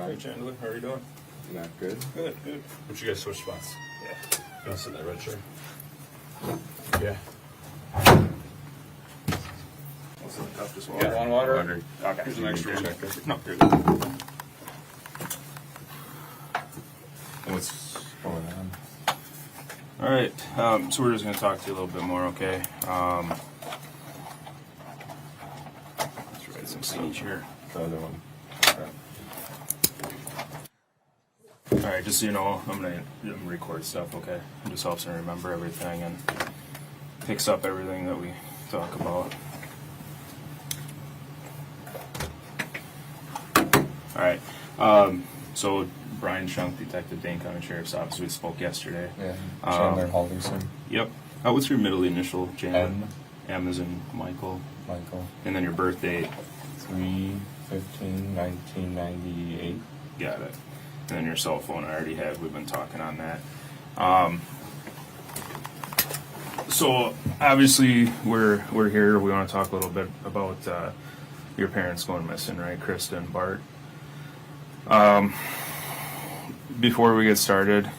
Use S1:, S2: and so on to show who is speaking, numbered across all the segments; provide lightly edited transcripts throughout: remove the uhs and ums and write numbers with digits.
S1: Hey Chandler, how are you doing?
S2: Not good.
S1: Good, good.
S3: Would you guys switch spots?
S1: Yeah.
S3: You want to sit in that red chair? Yeah.
S1: What's in the cup? Just
S3: Yeah.
S1: Want water?
S2: Water.
S1: Okay.
S3: Here's an extra one.
S1: No, you're good.
S2: What's going on?
S1: All right. So we're just going to talk to you a little bit more, okay? Let's write some signage here.
S2: The other one.
S1: All right, just so you know, I'm gonna record stuff, okay? It just helps me remember everything and picks up everything that we talk about. All right. So Brian Shunk, Detective, Dane County Sheriff's Office. We spoke yesterday.
S2: Yeah. Chandler Halderson.
S1: Yep. What's your middle initial, Chandler?
S2: M.
S1: M as in Michael.
S2: Michael.
S1: And then your birth date.
S2: 3/15/1998.
S1: Got it. And then your cell phone, I already have. We've been talking on that. So obviously we're here. We want to talk a little bit about your parents going missing, right, Krista and Bart. Before we get started,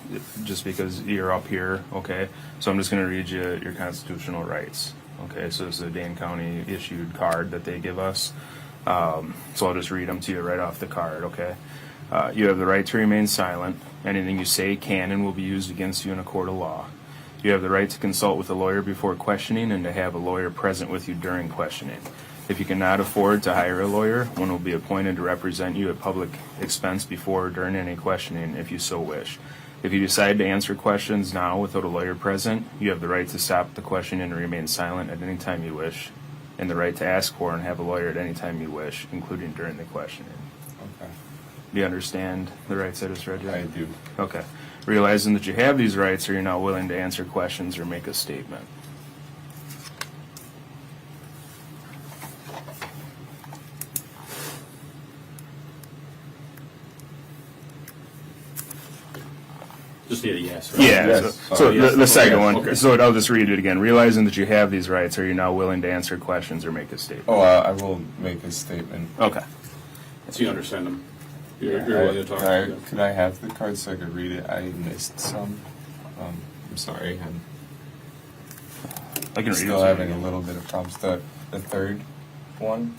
S1: just because you're up here, okay, so I'm just going to read you your constitutional rights. Okay, so it's a Dane County issued card that they give us. So I'll just read them to you right off the card, okay? You have the right to remain silent. Anything you say can and will be used against you in a court of law. You have the right to consult with a lawyer before questioning and to have a lawyer present with you during questioning. If you cannot afford to hire a lawyer, one will be appointed to represent you at public expense before or during any questioning if you so wish. If you decide to answer questions now without a lawyer present, you have the right to stop the questioning and remain silent at any time you wish, and the right to ask for and have a lawyer at any time you wish, including during the questioning.
S2: Okay.
S1: Do you understand the rights I just read you?
S2: I do.
S1: Okay. Realizing that you have these rights, are you now willing to answer questions or make a statement?
S3: Just need a yes, right?
S1: Yeah.
S2: Yes.
S1: So
S3: Yes.
S1: the second
S3: Okay.
S1: one.
S3: Okay.
S1: So I'll just read it again. Realizing that you have these rights, are you now willing to answer questions or make a statement?
S2: Oh, I will make a statement.
S1: Okay.
S3: So you understand them? You're
S2: I-
S3: willing to talk to them?
S2: Could I have the card so I could read it? I missed some. I'm sorry. I'm
S1: I can read
S2: still
S1: it.
S2: having a little bit of problems. The third one.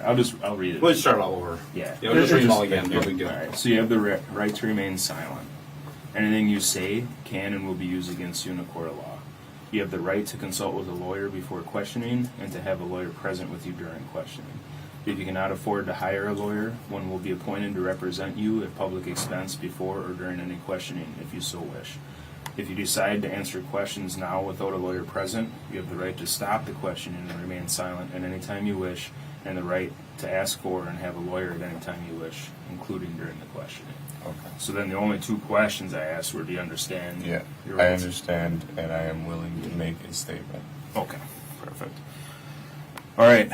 S1: All right, I'll read it.
S3: We'll just start all over.
S1: Yeah.
S3: Yeah, we'll just read them all again. No big deal.
S1: All right. So you have the right to remain silent. Anything you say can and will be used against you in a court of law. You have the right to consult with a lawyer before questioning and to have a lawyer present with you during questioning. If you cannot afford to hire a lawyer, one will be appointed to represent you at public expense before or during any questioning, if you so wish. If you decide to answer questions now without a lawyer present, you have the right to stop the questioning and remain silent at any time you wish, and the right to ask for and have a lawyer at any time you wish, including during the questioning.
S2: Okay.
S1: So then the only two questions I asked were, do you understand?
S2: Yeah.
S1: your
S2: I
S1: rights?
S2: understand, and I am willing to make a statement.
S1: Okay, perfect. All right.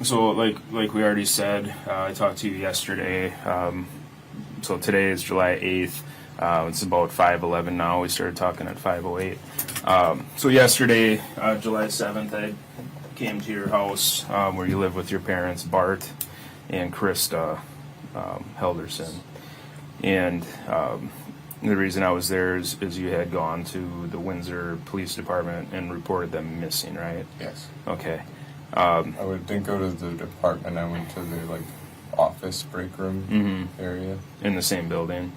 S1: So like we already said, I talked to you yesterday. So today is July 8th. It's about 5:11 now. We started talking at 5:08. So yesterday, July 7th, I came to your house where you live with your parents, Bart and Krista Halderson. And the reason I was there is you had gone to the Windsor Police Department and reported them missing, right?
S2: Yes.
S1: Okay.
S2: Didn't go to the department. I went to the office break room area.
S1: In the same building.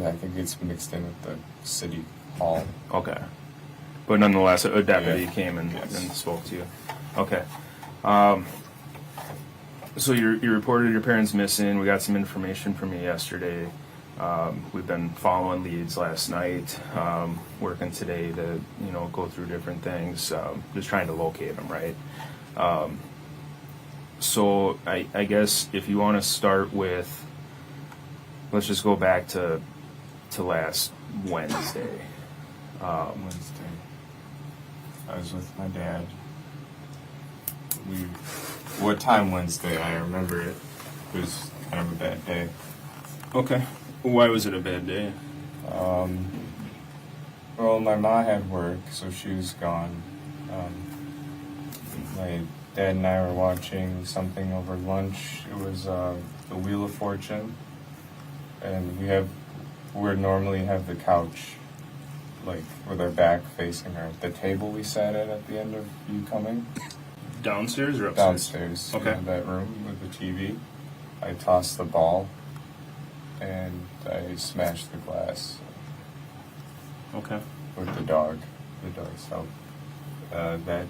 S2: I think it's mixed in with the city hall.
S1: Okay. But nonetheless, a deputy
S2: Yeah.
S1: came and
S2: Yes.
S1: spoke to you. Okay. So you reported your parents missing. We got some information from you yesterday. We've been following leads last night, working today to go through different things, just trying to locate them, right? So I guess if you want to start with, let's just go back to last Wednesday.
S2: Wednesday. I was with my dad. What time Wednesday? I remember it. It was kind of a bad day.
S1: Okay. Why was it a bad day?
S2: Well, my mom had work, so she was gone. My Dad and I were watching something over lunch. It was the Wheel of Fortune, and we normally have the couch, like with our back facing the table we sat at the end of you coming.
S1: Downstairs or upstairs?
S2: Downstairs.
S1: Okay.
S2: In that room with the TV. I tossed the ball, and I smashed the glass
S1: Okay.
S2: with the dog. The dog's help. That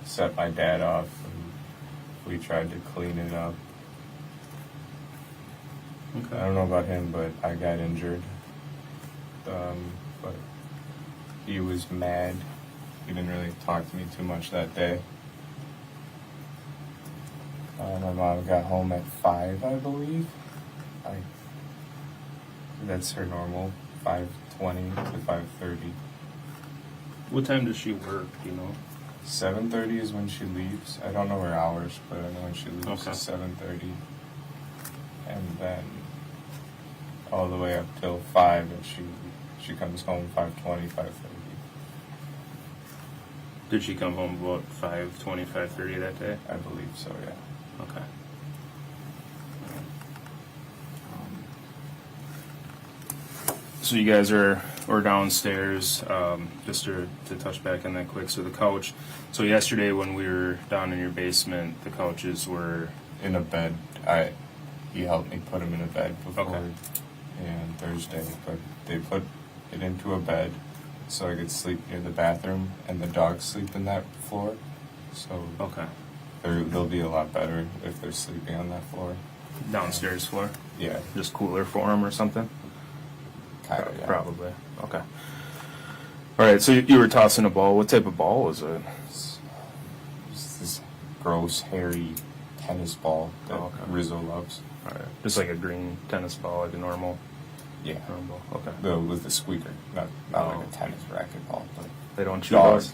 S2: set my dad off, and we tried to clean it up.
S1: Okay.
S2: I don't know about him, but I got injured. But he was mad. He didn't really talk to me too much that day. My mom got home at 5, I believe. That's her normal, 5:20 to 5:30.
S1: What time does she work, do you know?
S2: 7:30 is when she leaves. I don't know her hours, but I know when she leaves
S1: Okay.
S2: is 7:30. And then all the way up till 5, and she comes home 5:20, 5:30.
S1: Did she come home about 5:20, 5:30 that day?
S2: I believe so, yeah.
S1: Okay. So you guys are downstairs, just to touch back on that quick. So the couch, so yesterday when we were down in your basement, the couches were,
S2: In a bed. He helped me put him in a bed before
S1: Okay.
S2: and Thursday, but they put it into a bed so I could sleep near the bathroom, and the dogs sleep in that floor. So
S1: okay,
S2: they'll be a lot better if they're sleeping on that floor.
S1: downstairs floor,
S2: Yeah,
S1: just cooler for them or something?
S2: kind of. Yeah.
S1: Probably, okay. All right, so you were tossing a ball. What type of ball was it?
S2: It's this gross, hairy tennis ball that
S1: Oh, okay.
S2: Rizzo loves.
S1: All right, just like a green tennis ball, like a normal
S2: Yeah,
S1: ball. Okay.
S2: with the squeaker, not
S1: Oh.
S2: like a tennis racket ball, but
S1: They don't chew
S2: Dog.
S1: those.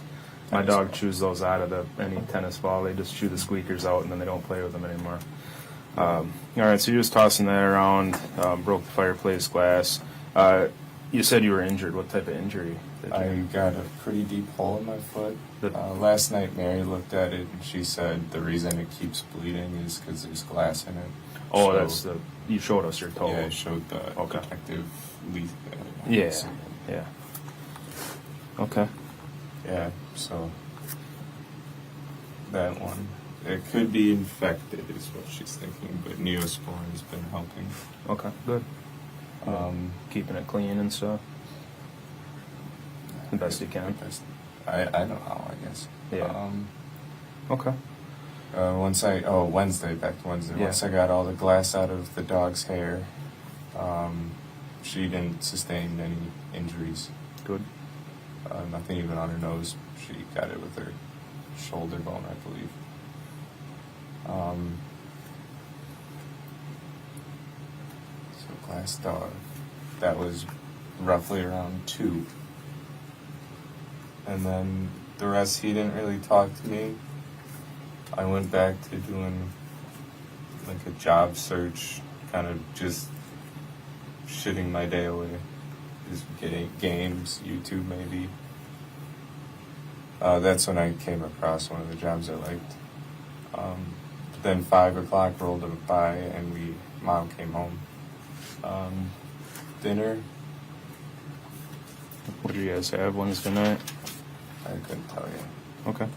S1: My
S2: Tennis
S1: dog
S2: ball.
S1: chews those out of any tennis ball. They just chew the squeakers out and then they don't play with them anymore. All right, so you're just tossing that around, broke the fireplace glass. You said you were injured. What type of injury did
S2: I
S1: you?
S2: got a pretty deep hole in my foot.
S1: The-
S2: Last night, Mary looked at it and she said the reason it keeps bleeding is because there's glass in it.
S1: Oh,
S2: So,
S1: that's the. You showed us your toe.
S2: Yeah, I showed the
S1: Okay.
S2: detective lead.
S1: Yeah. Yeah. Okay.
S2: Yeah, so that one. It could be infected, is what she's thinking, but Neosporin has been helping.
S1: Okay. Good. Keeping it clean and stuff. The best you can.
S2: I know how, I guess.
S1: Yeah. Okay.
S2: Wednesday, back to Wednesday.
S1: Yeah.
S2: Once I got all the glass out of the dog's hair, she didn't sustain any injuries.
S1: Good.
S2: Nothing even on her nose. She got it with her shoulder bone, I believe. So glass dog. That was roughly around 2. And then the rest, he didn't really talk to me. I went back to doing like a job search, kind of just shitting my day away. Just getting games, YouTube maybe. That's when I came across one of the jobs I liked. But then 5 o'clock rolled by and Mom came home. Dinner,
S1: What did you guys have Wednesday night?
S2: I couldn't tell you.
S1: Okay.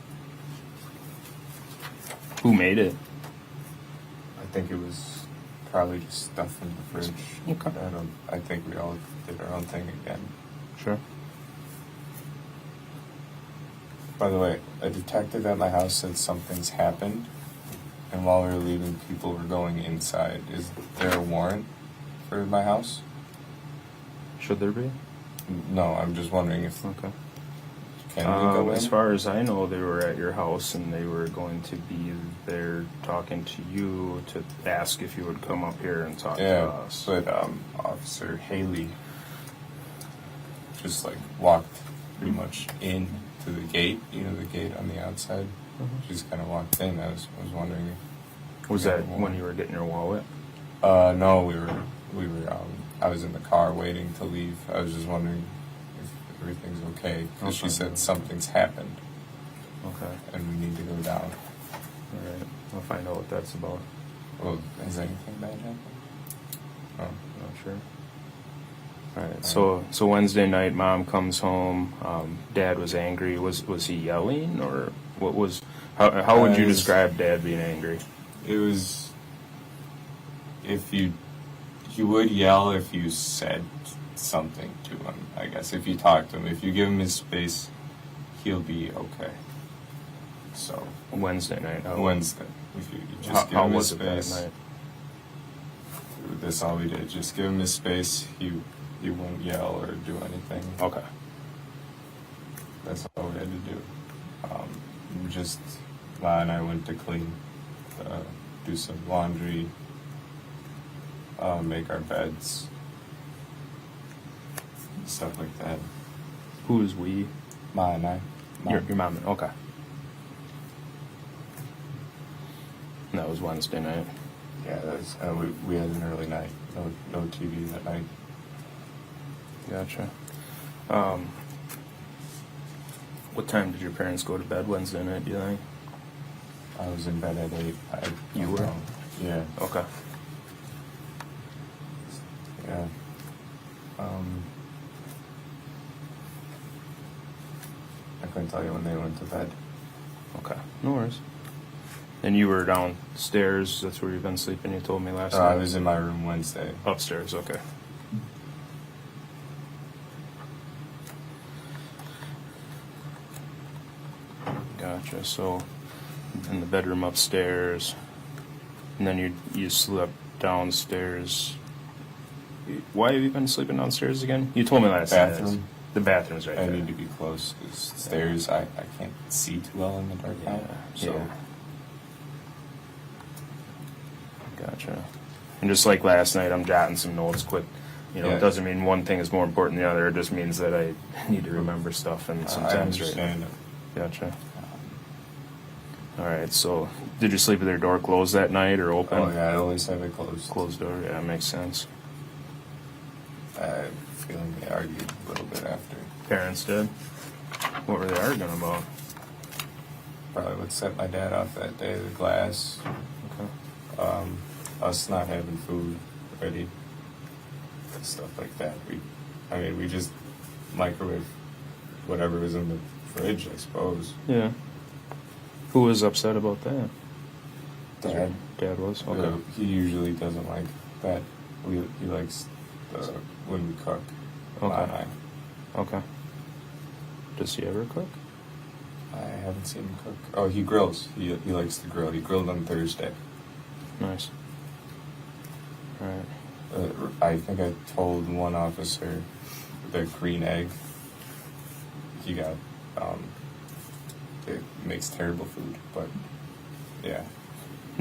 S1: Who made it?
S2: I think it was probably just stuff in the fridge.
S1: Okay.
S2: I think we all did our own thing again.
S1: Sure.
S2: By the way, a detective at my house said something's happened, and while we were leaving, people were going inside. Is there a warrant for my house?
S1: Should there be?
S2: No, I'm just wondering if
S1: Okay.
S2: can we go in?
S1: As far as I know, they were at your house and they were going to be there talking to you to ask if you would come up here and talk to
S2: Yeah,
S1: us.
S2: but Officer Haley just like walked pretty much in to the gate. You know, the gate on the outside.
S1: Mhm.
S2: She just kind of walked in. I was wondering.
S1: Was
S2: Yeah,
S1: that when you were getting your wallet?
S2: No, we were. I was in the car waiting to leave. I was just wondering if everything's okay because she
S1: Okay.
S2: said something's happened.
S1: Okay.
S2: and we need to go down.
S1: All right. I'll find out what that's about.
S2: Well, has anything bad happened? Oh.
S1: Not sure. All right. So Wednesday night, Mom comes home. Dad was angry. Was he yelling, or what was? How would you describe Dad being angry?
S2: It was, he would yell if you said something to him, I guess. If you talk to him, if you give him his space, he'll be okay. So
S1: Wednesday night.
S2: Wednesday, if you just give
S1: how
S2: him his
S1: was it that
S2: space.
S1: night?
S2: That's all we did. Just give him his space. He won't yell or do anything.
S1: Okay.
S2: That's all we had to do. Just Ma and I went to clean, do some laundry, make our beds, stuff like that.
S1: Who is we?
S2: Ma and I.
S1: Your mom. Okay. And that was Wednesday night.
S2: Yeah, that's, we had an early night. No TV that night.
S1: Gotcha. What time did your parents go to bed Wednesday night, do you think?
S2: I was in bed at 8.
S1: You were?
S2: Yeah.
S1: Okay.
S2: Yeah. I couldn't tell you when they went to bed.
S1: Okay. No worries. And you were downstairs, that's where you've been sleeping, you told me last
S2: I
S1: night?
S2: was in my room Wednesday.
S1: Upstairs, okay. Gotcha. So, in the bedroom upstairs, and then you slept downstairs. Why have you been sleeping downstairs again? You told me last night.
S2: Bathroom.
S1: The bathroom's right
S2: I
S1: there.
S2: need to be close because stairs, I can't see too well in the dark
S1: Yeah.
S2: now. So
S1: Yeah. Gotcha. And just like last night, I'm jotting some notes quick. You know,
S2: Yeah.
S1: it doesn't mean one thing is more important than the other. It just means that I need to remember stuff, and
S2: I
S1: sometimes
S2: understand.
S1: Gotcha. All right. So, did you sleep with your door closed that night or open?
S2: Oh yeah, I always have it closed.
S1: Closed door. Yeah, makes sense.
S2: I have a feeling they argued a little bit after.
S1: Parents did. What were they arguing about?
S2: Probably what set my dad off that day, the glass.
S1: Okay.
S2: Us not having food ready. Stuff like that. We just microwave whatever was in the fridge, I suppose.
S1: Yeah. Who was upset about that?
S2: Dad.
S1: Dad was. Okay.
S2: He usually doesn't like that. He likes when we cook. Ma
S1: Okay.
S2: and I.
S1: Okay. Does he ever cook?
S2: I haven't seen him cook. Oh, he grills. He likes to grill. He grilled on Thursday.
S1: Nice. All right.
S2: I think I told one officer the green egg he got. It makes terrible food, but yeah.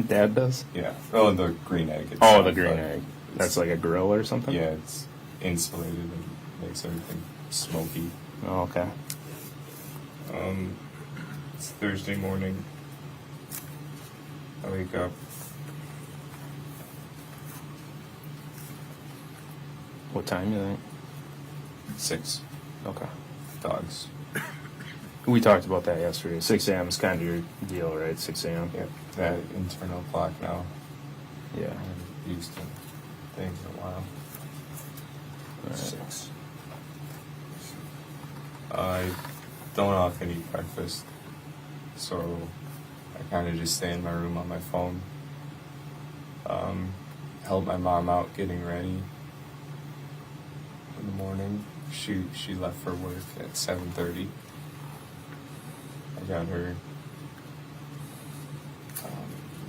S1: Dad does?
S2: Yeah. Oh, the green egg.
S1: Oh, the green
S2: but
S1: egg. That's like a grill or something?
S2: Yeah, it's insulated and makes everything smoky.
S1: Oh, okay.
S2: It's Thursday morning. I wake up.
S1: What time you think?
S2: 6.
S1: Okay.
S2: Dogs.
S1: We talked about that yesterday. 6 a.m. is kind of your deal, right? 6 a.m.
S2: Yep. That internal clock now.
S1: Yeah.
S2: I haven't used it things in a while.
S1: All right.
S2: 6. I don't often eat breakfast, so I kind of just stay in my room on my phone. Help my mom out getting ready in the morning. She left for work at 7:30. I got her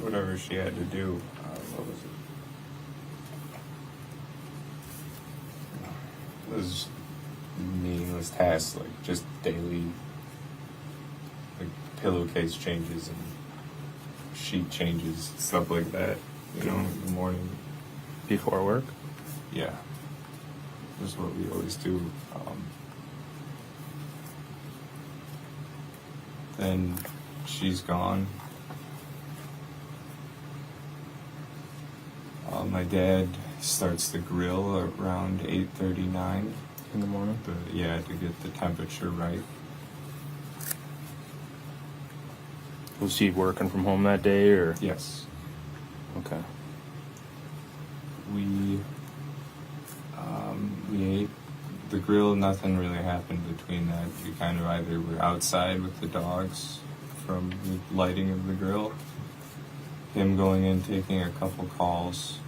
S2: whatever she had to do. What was it? It was meaningless tasks, like just daily, like pillowcase changes and sheet changes, stuff like that. You know, in the morning.
S1: Before work?
S2: Yeah, that's what we always do. Then she's gone. My dad starts the grill around 8:39
S1: In the morning?
S2: to get the temperature right.
S1: Was he working from home that day, or?
S2: Yes.
S1: Okay.
S2: We ate the grill. Nothing really happened between that. We kind of either were outside with the dogs from the lighting of the grill, him going in, taking a couple calls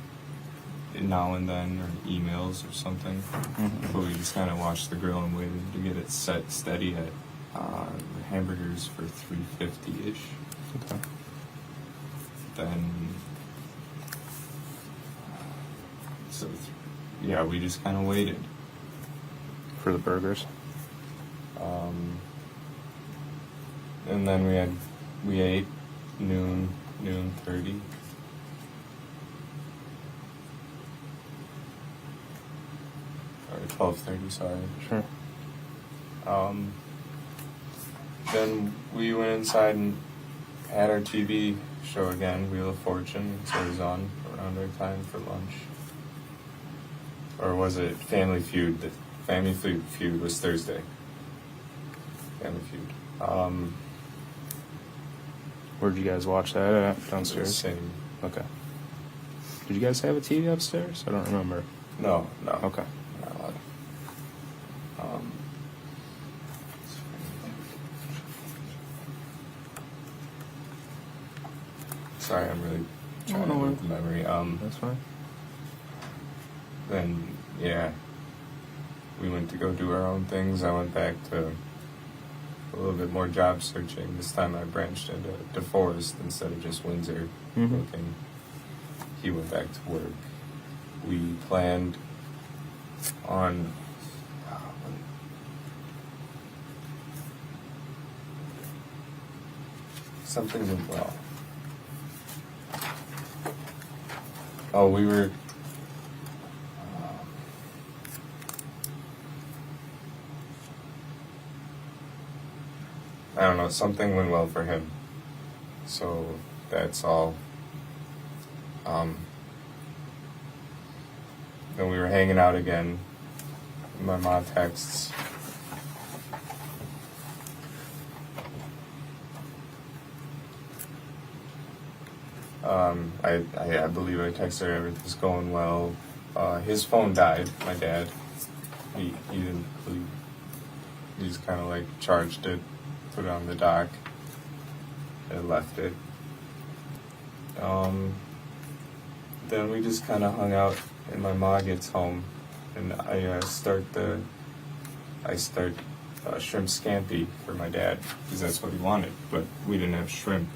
S2: now and then, or emails or something.
S1: Mm-hmm.
S2: But we just kind of watched the grill and waited to get it set steady at hamburgers for $3.50-ish.
S1: Okay.
S2: Then, yeah, we just kind of waited.
S1: For the burgers.
S2: And then we ate noon 30. Or 12:30, sorry.
S1: Sure.
S2: Then we went inside and had our TV show again, Wheel of Fortune. So it was on around our time for lunch. Or was it Family Feud? The Family Feud was Thursday. Family Feud.
S1: Where'd you guys watch that at? Downstairs?
S2: Same.
S1: Okay. Did you guys have a TV upstairs? I don't remember.
S2: No.
S1: Okay.
S2: Not allowed. Sorry, I'm really trying to with memory.
S1: That's fine.
S2: Then, yeah, we went to go do our own things. I went back to a little bit more job searching. This time I branched into DeForest instead of just Windsor
S1: Mhm.
S2: looking. He went back to work. We planned on something went well. Oh, we were. I don't know, something went well for him. So that's all. Then we were hanging out again. My mom texts. I believe I texted her everything's going well. His phone died, my dad. He didn't believe. He just kind of like charged it, put it on the dock, and left it. Then we just kind of hung out, and my mom gets home, and I start shrimp scampi for my dad because that's what he wanted, but we didn't have shrimp,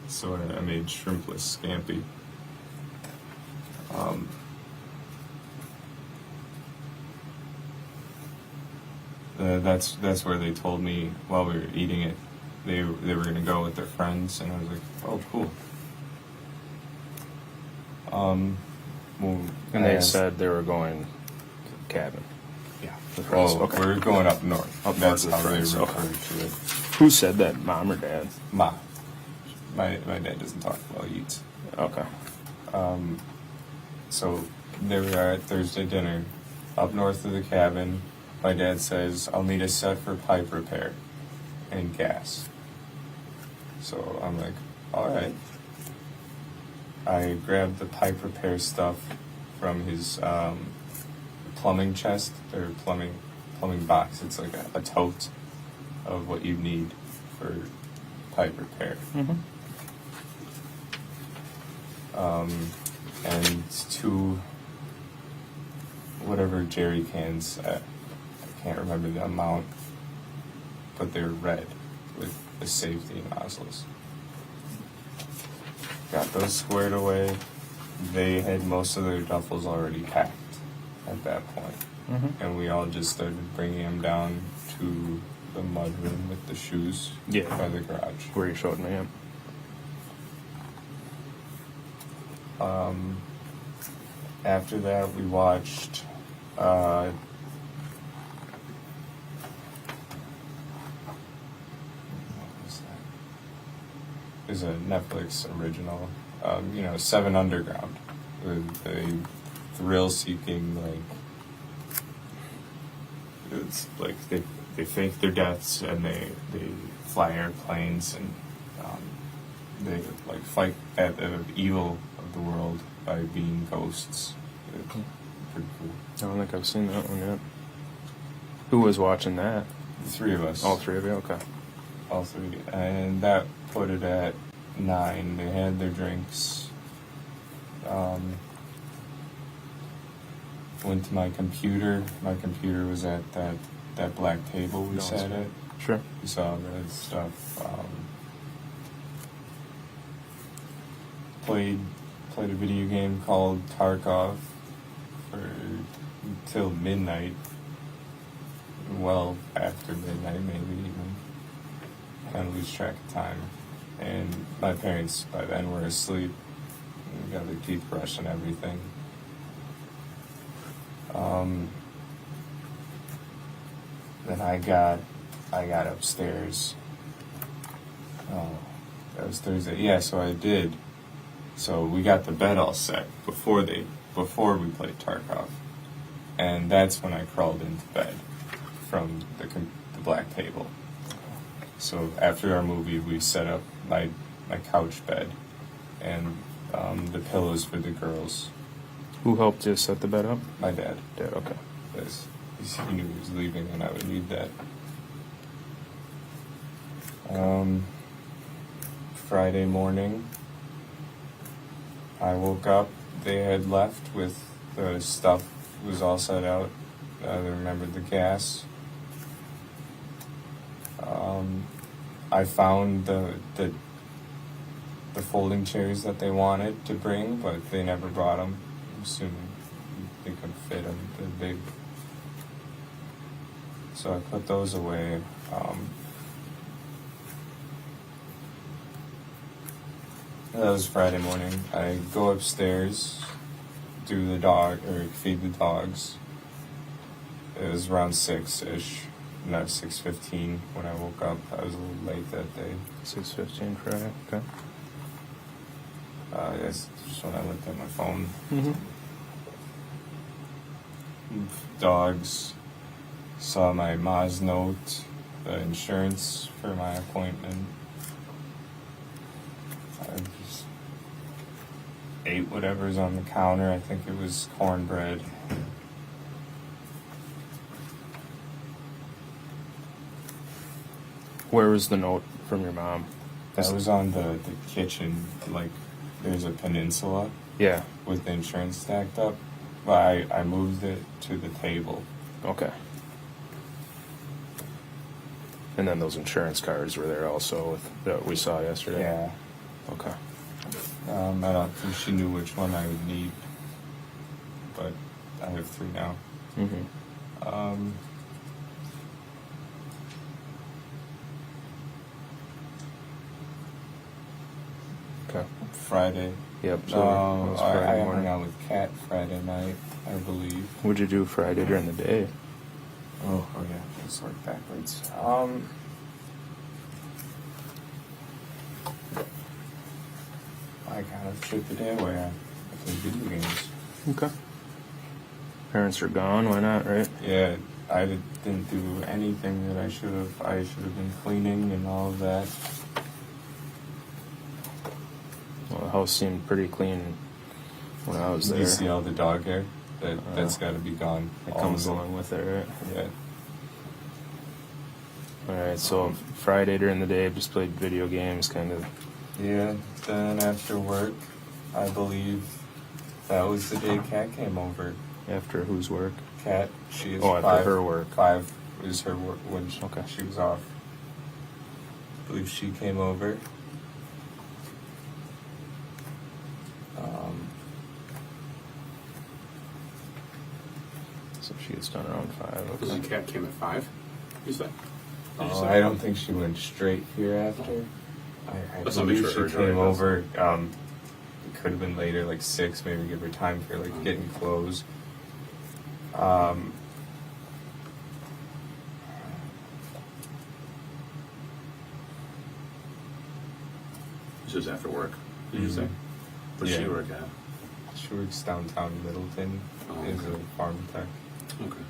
S2: so I made shrimpless scampi. That's where they told me while we were eating it, they were gonna go with their friends, and I was like, oh, cool. Well,
S1: And they said they were going to the cabin.
S2: yeah.
S1: The friends,
S2: Well,
S1: okay.
S2: we're going up north.
S1: Up
S2: That's
S1: north
S2: how
S1: with
S2: they
S1: friends,
S2: refer
S1: okay.
S2: to it.
S1: Who said that, mom or dad?
S2: Ma. My dad doesn't talk while he eats.
S1: Okay.
S2: So there we are at Thursday dinner, up north of the cabin. My dad says, I'll need a set for pipe repair and gas. So I'm like, all right. I grabbed the pipe repair stuff from his plumbing chest, or plumbing box. It's like a tote of what you need for pipe repair.
S1: Mm-hmm.
S2: And 2 whatever jerry cans. I can't remember the amount, but they're red with the safety nozzles. Got those squared away. They had most of their duffels already packed at that point.
S1: Mm-hmm.
S2: And we all just started bringing them down to the mud room with the shoes by the garage.
S1: Where you showed me, yeah.
S2: After that, we watched is a Netflix original, 7 Underground, with a thrill-seeking, it's like they fake their deaths and they fly airplanes and they like fight at the evil of the world by being ghosts. It's pretty cool.
S1: I don't think I've seen that one yet. Who was watching that?
S2: The three of us.
S1: All three of you? Okay.
S2: All three. And that put it at 9. They had their drinks. Went to my computer. My computer was at that black table we sat at.
S1: Sure.
S2: We saw that stuff. Played a video game called Tarkov for until midnight. Well, after midnight, maybe even. Kind of lose track of time. And my parents, by then, were asleep. We got their teeth brushed and everything. Then I got upstairs. Oh, that was Thursday. Yeah, so I did. So we got the bed all set before we played Tarkov, and that's when I crawled into bed from the black table. So after our movie, we set up my couch bed and the pillows for the girls.
S1: Who helped you set the bed up?
S2: My dad.
S1: Dad, okay.
S2: Because he knew he was leaving and I would need that. Friday morning, I woke up. They had left with the stuff was all set out. I remembered the gas. I found the folding chairs that they wanted to bring, but they never brought them. I'm assuming they couldn't fit them. They're big. So I put those away. That was Friday morning. I go upstairs, feed the dogs. It was around 6-ish, not 6:15 when I woke up. I was a little late that day.
S1: 6:15 Friday, okay.
S2: That's just when I looked at my phone.
S1: Mm-hmm.
S2: Dogs. Saw my Ma's note, the insurance for my appointment. I just ate whatever's on the counter. I think it was cornbread.
S1: Where was the note from your mom?
S2: That was on the kitchen. Like, there's a peninsula
S1: Yeah.
S2: with the insurance stacked up. But I moved it to the table.
S1: Okay. And then those insurance cards were there also that we saw yesterday?
S2: Yeah.
S1: Okay.
S2: I don't think she knew which one I would need. But I have 3 now.
S1: Mm-hmm. Okay.
S2: Friday.
S1: Yep. So that was Friday
S2: I hung
S1: morning.
S2: out with Kat Friday night, I believe.
S1: What'd you do Friday during the day?
S2: Oh yeah, let's work backwards. I kind of took the day away. I played video games.
S1: Okay. Parents are gone. Why not? Right.
S2: Yeah, I didn't do anything that I should have. I should have been cleaning and all of that.
S1: Well, the house seemed pretty clean when I was there.
S2: You see all the dog hair? That's got to be gone.
S1: It
S2: All
S1: comes
S2: of
S1: along with it, right?
S2: Yeah.
S1: All right. So Friday during the day, just played video games, kind of.
S2: Yeah. Then after work, I believe that was the day Kat came over.
S1: After whose work?
S2: Kat, she is
S1: After
S2: 5.
S1: her work.
S2: 5 was her work when
S1: Okay.
S2: she was off. I believe she came over.
S1: So she gets done around 5.
S3: Because
S1: Okay.
S3: the cat came at 5, you said? Did you
S2: Oh,
S3: say?
S2: I don't think she went straight here after. I
S3: Let's not make
S2: believe
S3: sure
S2: she
S3: her
S2: came
S3: journey
S2: over. It could have been later, like 6, maybe give her time for like getting clothes.
S3: This was after work, did you say?
S2: Mhm.
S3: Where'd she
S2: Yeah.
S3: work at?
S2: She works downtown Middleton
S3: Oh,
S2: as
S3: okay.
S2: a farm tech.
S3: Okay.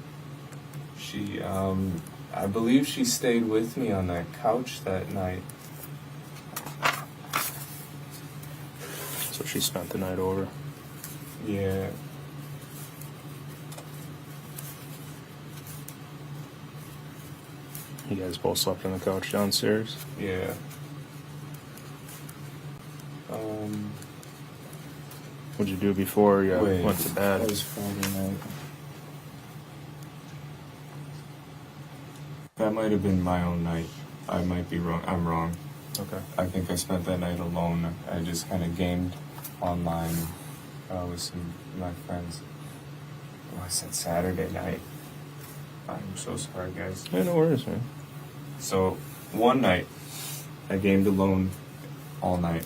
S2: She, I believe she stayed with me on that couch that night.
S1: So she spent the night over.
S2: Yeah.
S1: You guys both slept on the couch downstairs?
S2: Yeah.
S1: What'd you do before you
S2: Wait,
S1: went to bed?
S2: that was Friday night. That might have been my own night. I might be wrong. I'm wrong.
S1: Okay.
S2: I think I spent that night alone. I just kind of gamed online with some of my friends. Oh, I said Saturday night. I'm so sorry, guys.
S1: Yeah, no worries, man.
S2: So, one night, I gamed alone all night.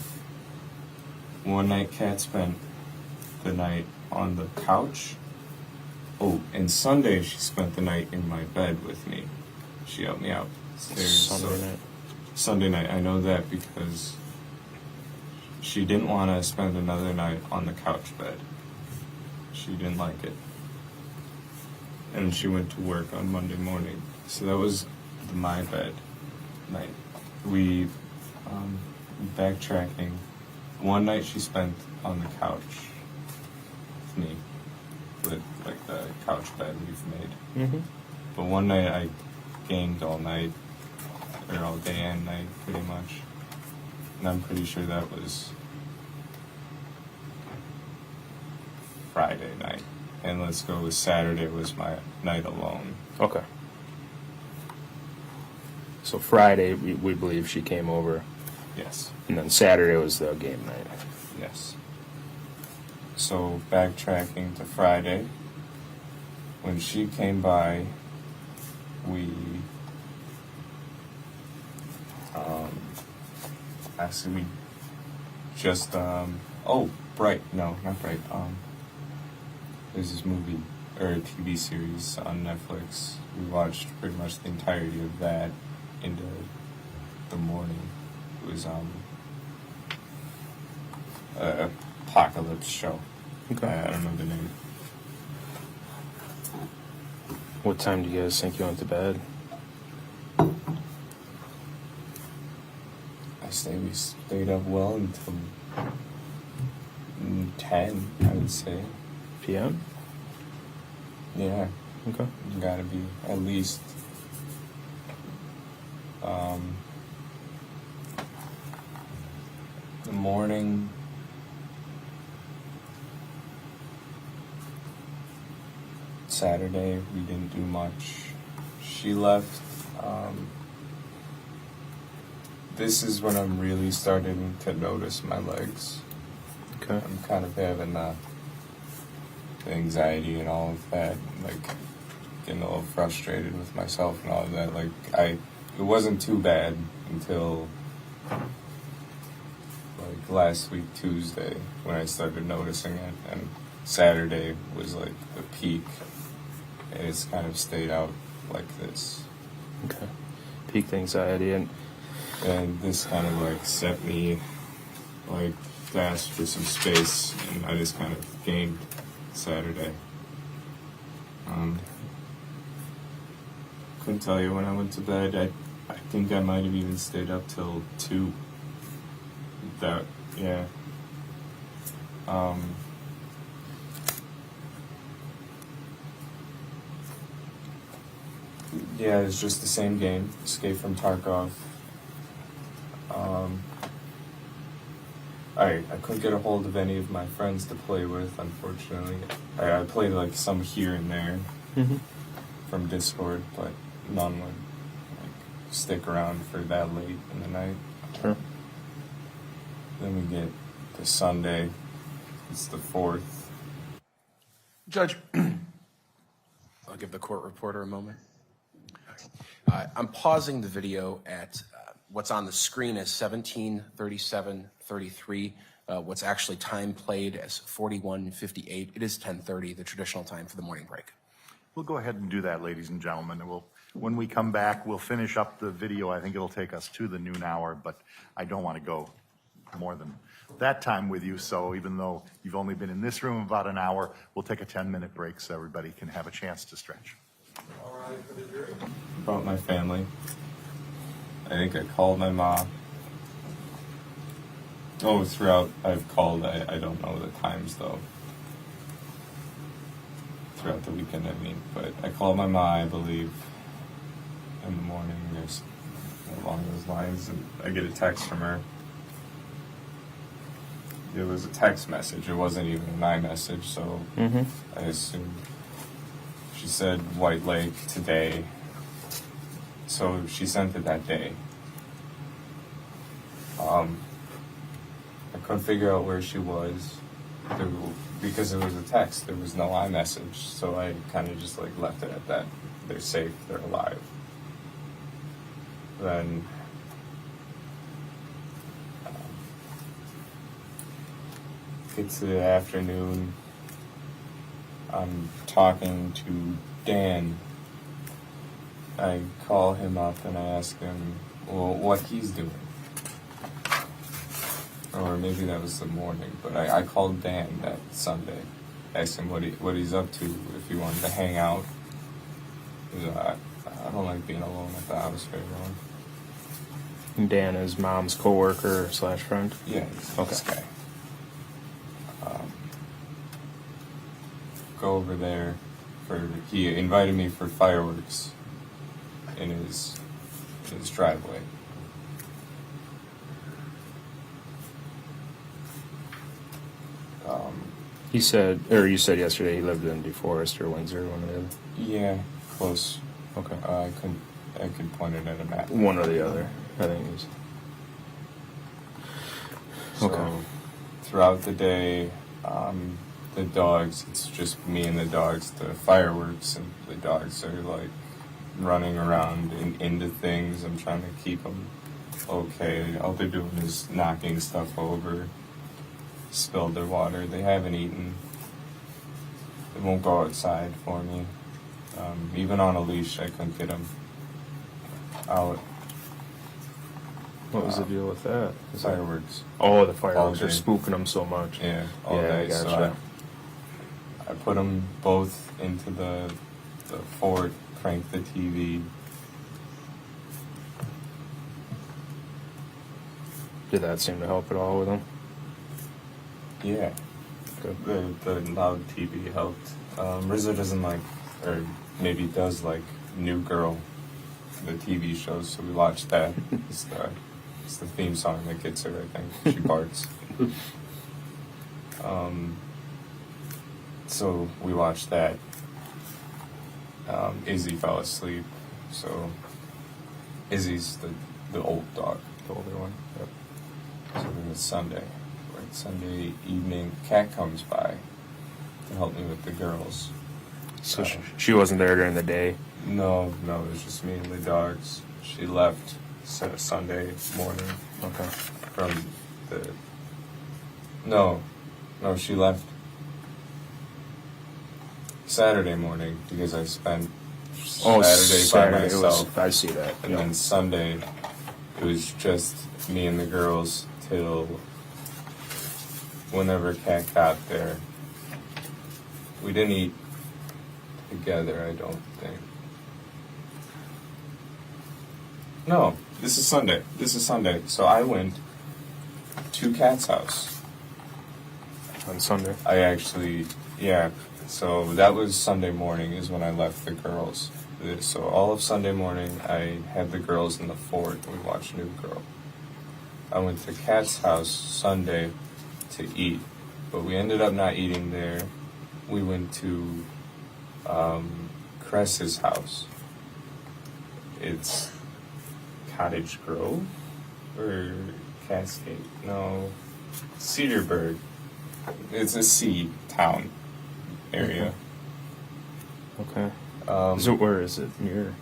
S2: One night, Kat spent the night on the couch. Oh, and Sunday, she spent the night in my bed with me. She helped me out.
S1: Sunday night.
S2: Sunday night, I know that because she didn't want to spend another night on the couch bed. She didn't like it. And she went to work on Monday morning. So that was my bed night. We, backtracking, one night she spent on the couch with me, with like the couch bed we've made.
S1: Mm-hmm.
S2: But one night I gamed all night, or all day and night, pretty much. And I'm pretty sure that was Friday night. And let's go with Saturday was my night alone.
S1: Okay. So Friday, we believe she came over,
S2: Yes.
S1: and then Saturday was the game night.
S2: Yes. So backtracking to Friday, when she came by, we actually we just Bright, no, not Bright. There's this movie or a TV series on Netflix. We watched pretty much the entirety of that into the morning. It was a apocalypse show.
S1: Okay.
S2: I don't know the name.
S1: What time do you guys think you went to bed?
S2: We stayed up well until 10, I would say.
S1: PM?
S2: Yeah,
S1: Okay.
S2: gotta be at least. The morning. Saturday, we didn't do much. She left. This is when I'm really starting to notice my legs.
S1: Okay.
S2: I'm kind of having the anxiety and all of that, like getting a little frustrated with myself and all of that. Like it wasn't too bad until like last week Tuesday when I started noticing it, and Saturday was like the peak, and it's kind of stayed out like this.
S1: Okay. Peak anxiety and
S2: this kind of like set me like to ask for some space, and I just kind of gained Saturday. Couldn't tell you when I went to bed. I think I might have even stayed up till 2. That, yeah. Yeah, it's just the same game. Escape from Tarkov. I couldn't get a hold of any of my friends to play with, unfortunately. I played like some here and there from Discord, but none would like stick around for that late in the night.
S1: Sure.
S2: Then we get to Sunday. It's the 4th.
S4: Judge, I'll give the court reporter a moment. I'm pausing the video at what's on the screen as 17:37:33. What's actually time played as 41:58. It is 10:30, the traditional time for the morning break.
S5: We'll go ahead and do that, ladies and gentlemen. And when we come back, we'll finish up the video. I think it'll take us to the noon hour, but I don't want to go more than that time with you. So even though you've only been in this room about an hour, we'll take a 10-minute break so everybody can have a chance to stretch.
S3: All right, for the jury.
S2: About my family. I think I called my mom. Oh, throughout I've called. I don't know the times though. Throughout the weekend, I mean. But I called my mom, I believe, in the morning. There's along those lines, and I get a text from her. It was a text message. It wasn't even an iMessage, so I assumed. She said White Lake today, so she sent it that day. I couldn't figure out where she was because it was a text. There was no iMessage, so I kind of just like left it at that. They're safe. They're alive. Then gets to the afternoon. I'm talking to Dan. I call him up and I ask him, well, what he's doing. Or maybe that was the morning, but I called Dan that Sunday. Asked him what he's up to, if he wanted to hang out. I don't like being alone at the house very long.
S1: Dan is mom's coworker / friend.
S2: Yeah, he's
S1: Okay.
S2: this guy. Go over there he invited me for fireworks in his driveway.
S1: You said yesterday he lived in DeForest or Windsor, one or the other.
S2: Yeah, close.
S1: Okay.
S2: I could point it at a map.
S1: One or the other, I think it is.
S2: So,
S1: Okay.
S2: throughout the day, the dogs, it's just me and the dogs, the fireworks, and the dogs are like running around into things. I'm trying to keep them okay. All they're doing is knocking stuff over, spilled their water. They haven't eaten. They won't go outside for me. Even on a leash, I couldn't get them out.
S1: What was the deal with that? Is that-
S2: Fireworks.
S1: Oh, the fireworks
S2: All
S1: are
S2: day.
S1: spooking them so much.
S2: Yeah, all
S1: Yeah, I
S2: day. So
S1: gotcha.
S2: I put them both into the fort, cranked the TV.
S1: Did that seem to help at all with them?
S2: Yeah,
S1: Good.
S2: the loud TV helped. Rizzo doesn't like, or maybe does like, New Girl, the TV show, so we watched that. It's the theme song that gets her, I think. She barks. So we watched that. Izzy fell asleep, so Izzy's the old dog, the older one.
S1: Yep.
S2: So then it's Sunday. Right, Sunday evening, Kat comes by to help me with the girls.
S1: So she wasn't there during the day.
S2: No, it was just me and the dogs. She left Sunday morning
S1: Okay.
S2: from the. No, she left Saturday morning because I spent Saturday by myself.
S1: I see that.
S2: And then Sunday, it was just me and the girls till whenever Kat got there. We didn't eat together, I don't think. No, this is Sunday. So I went to Kat's house.
S1: On Sunday.
S2: I actually, yeah. So that was Sunday morning is when I left the girls. So all of Sunday morning, I had the girls in the fort. We watched New Girl. I went to Kat's house Sunday to eat, but we ended up not eating there. We went to Cress's house. It's Cottage Grove or Cascade? No, Cedarburg. It's a sea town area.
S1: Okay. So where is it? Near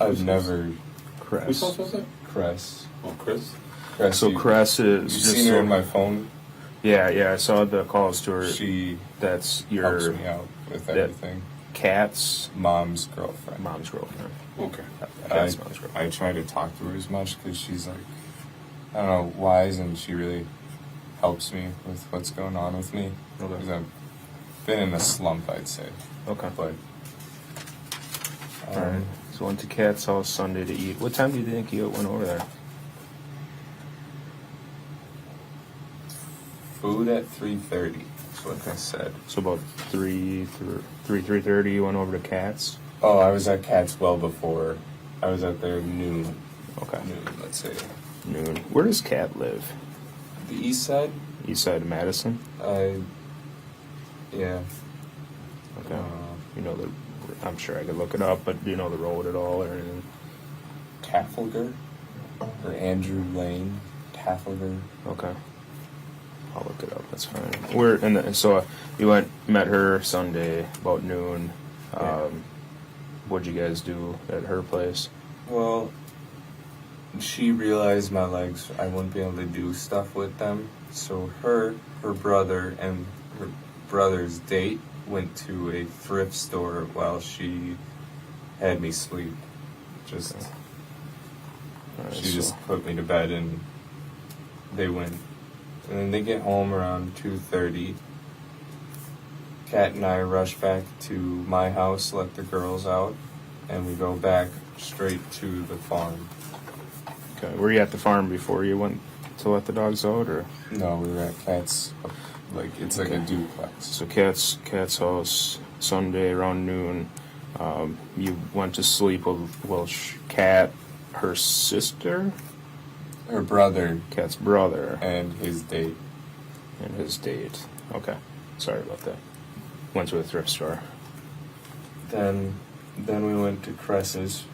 S2: I've never
S1: Cress.
S3: Whose house was that?
S2: Cress.
S3: Oh, Chris?
S2: Cress.
S1: So Cress is
S2: You've
S1: just
S2: seen her
S1: so-
S2: in my phone.
S1: Yeah. I saw the calls to her.
S2: She
S1: That's
S2: helps
S1: your
S2: me out with
S1: that-
S2: everything.
S1: Cat's
S2: Mom's girlfriend.
S1: mom's girlfriend.
S3: Okay.
S1: Cat's mom's girlfriend.
S2: I try to talk to her as much because she's like, I don't know, wise, and she really helps me with what's going on with me.
S1: Okay.
S2: 'Cause I've been in a slump, I'd say.
S1: Okay.
S2: But
S1: All right. So went to Cat's house Sunday to eat. What time do you think you went over there?
S2: food at 3:30. That's what I said.
S1: So about 3:30, you went over to Cats.
S2: Oh, I was at Cat's well before. I was out there noon.
S1: Okay.
S2: Noon, let's say.
S1: Noon. Where does Cat live?
S2: The east side?
S1: East side of Madison.
S2: Yeah.
S1: Okay. You know the. I'm sure I could look it up, but do you know the road at all or anything?
S2: Taffalgar? Or Andrew Lane? Taffalgar?
S1: Okay. I'll look it up. That's fine. So you met her Sunday about noon.
S2: Yeah.
S1: What'd you guys do at her place?
S2: Well, she realized my legs, I wouldn't be able to do stuff with them. So her brother, and her brother's date went to a thrift store while she had me sleep. Just,
S1: Okay. All right,
S2: she
S1: so-
S2: just put me to bed and they went. And then they get home around 2:30. Kat and I rush back to my house, let the girls out, and we go back straight to the farm.
S1: Okay. Were you at the farm before you went to let the dogs out, or?
S2: No, we were at Kat's, it's like a
S1: Okay.
S2: duplex.
S1: So Cat's house Sunday around noon. You went to sleep with Cat, her sister,
S2: Her brother
S1: Cat's brother,
S2: and his date.
S1: and his date. Okay, sorry about that. Went to a thrift store.
S2: Then we went to Cress's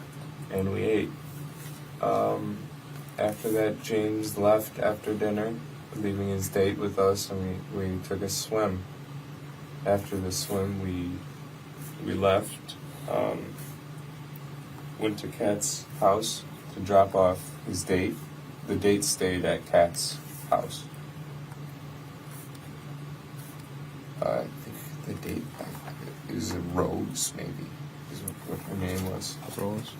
S2: and we ate. After that, James left after dinner, leaving his date with us, and we took a swim. After the swim, we left. Went to Kat's house to drop off his date. The date stayed at Kat's house. I think the date is Rose, maybe, is what her name was.
S1: Rose.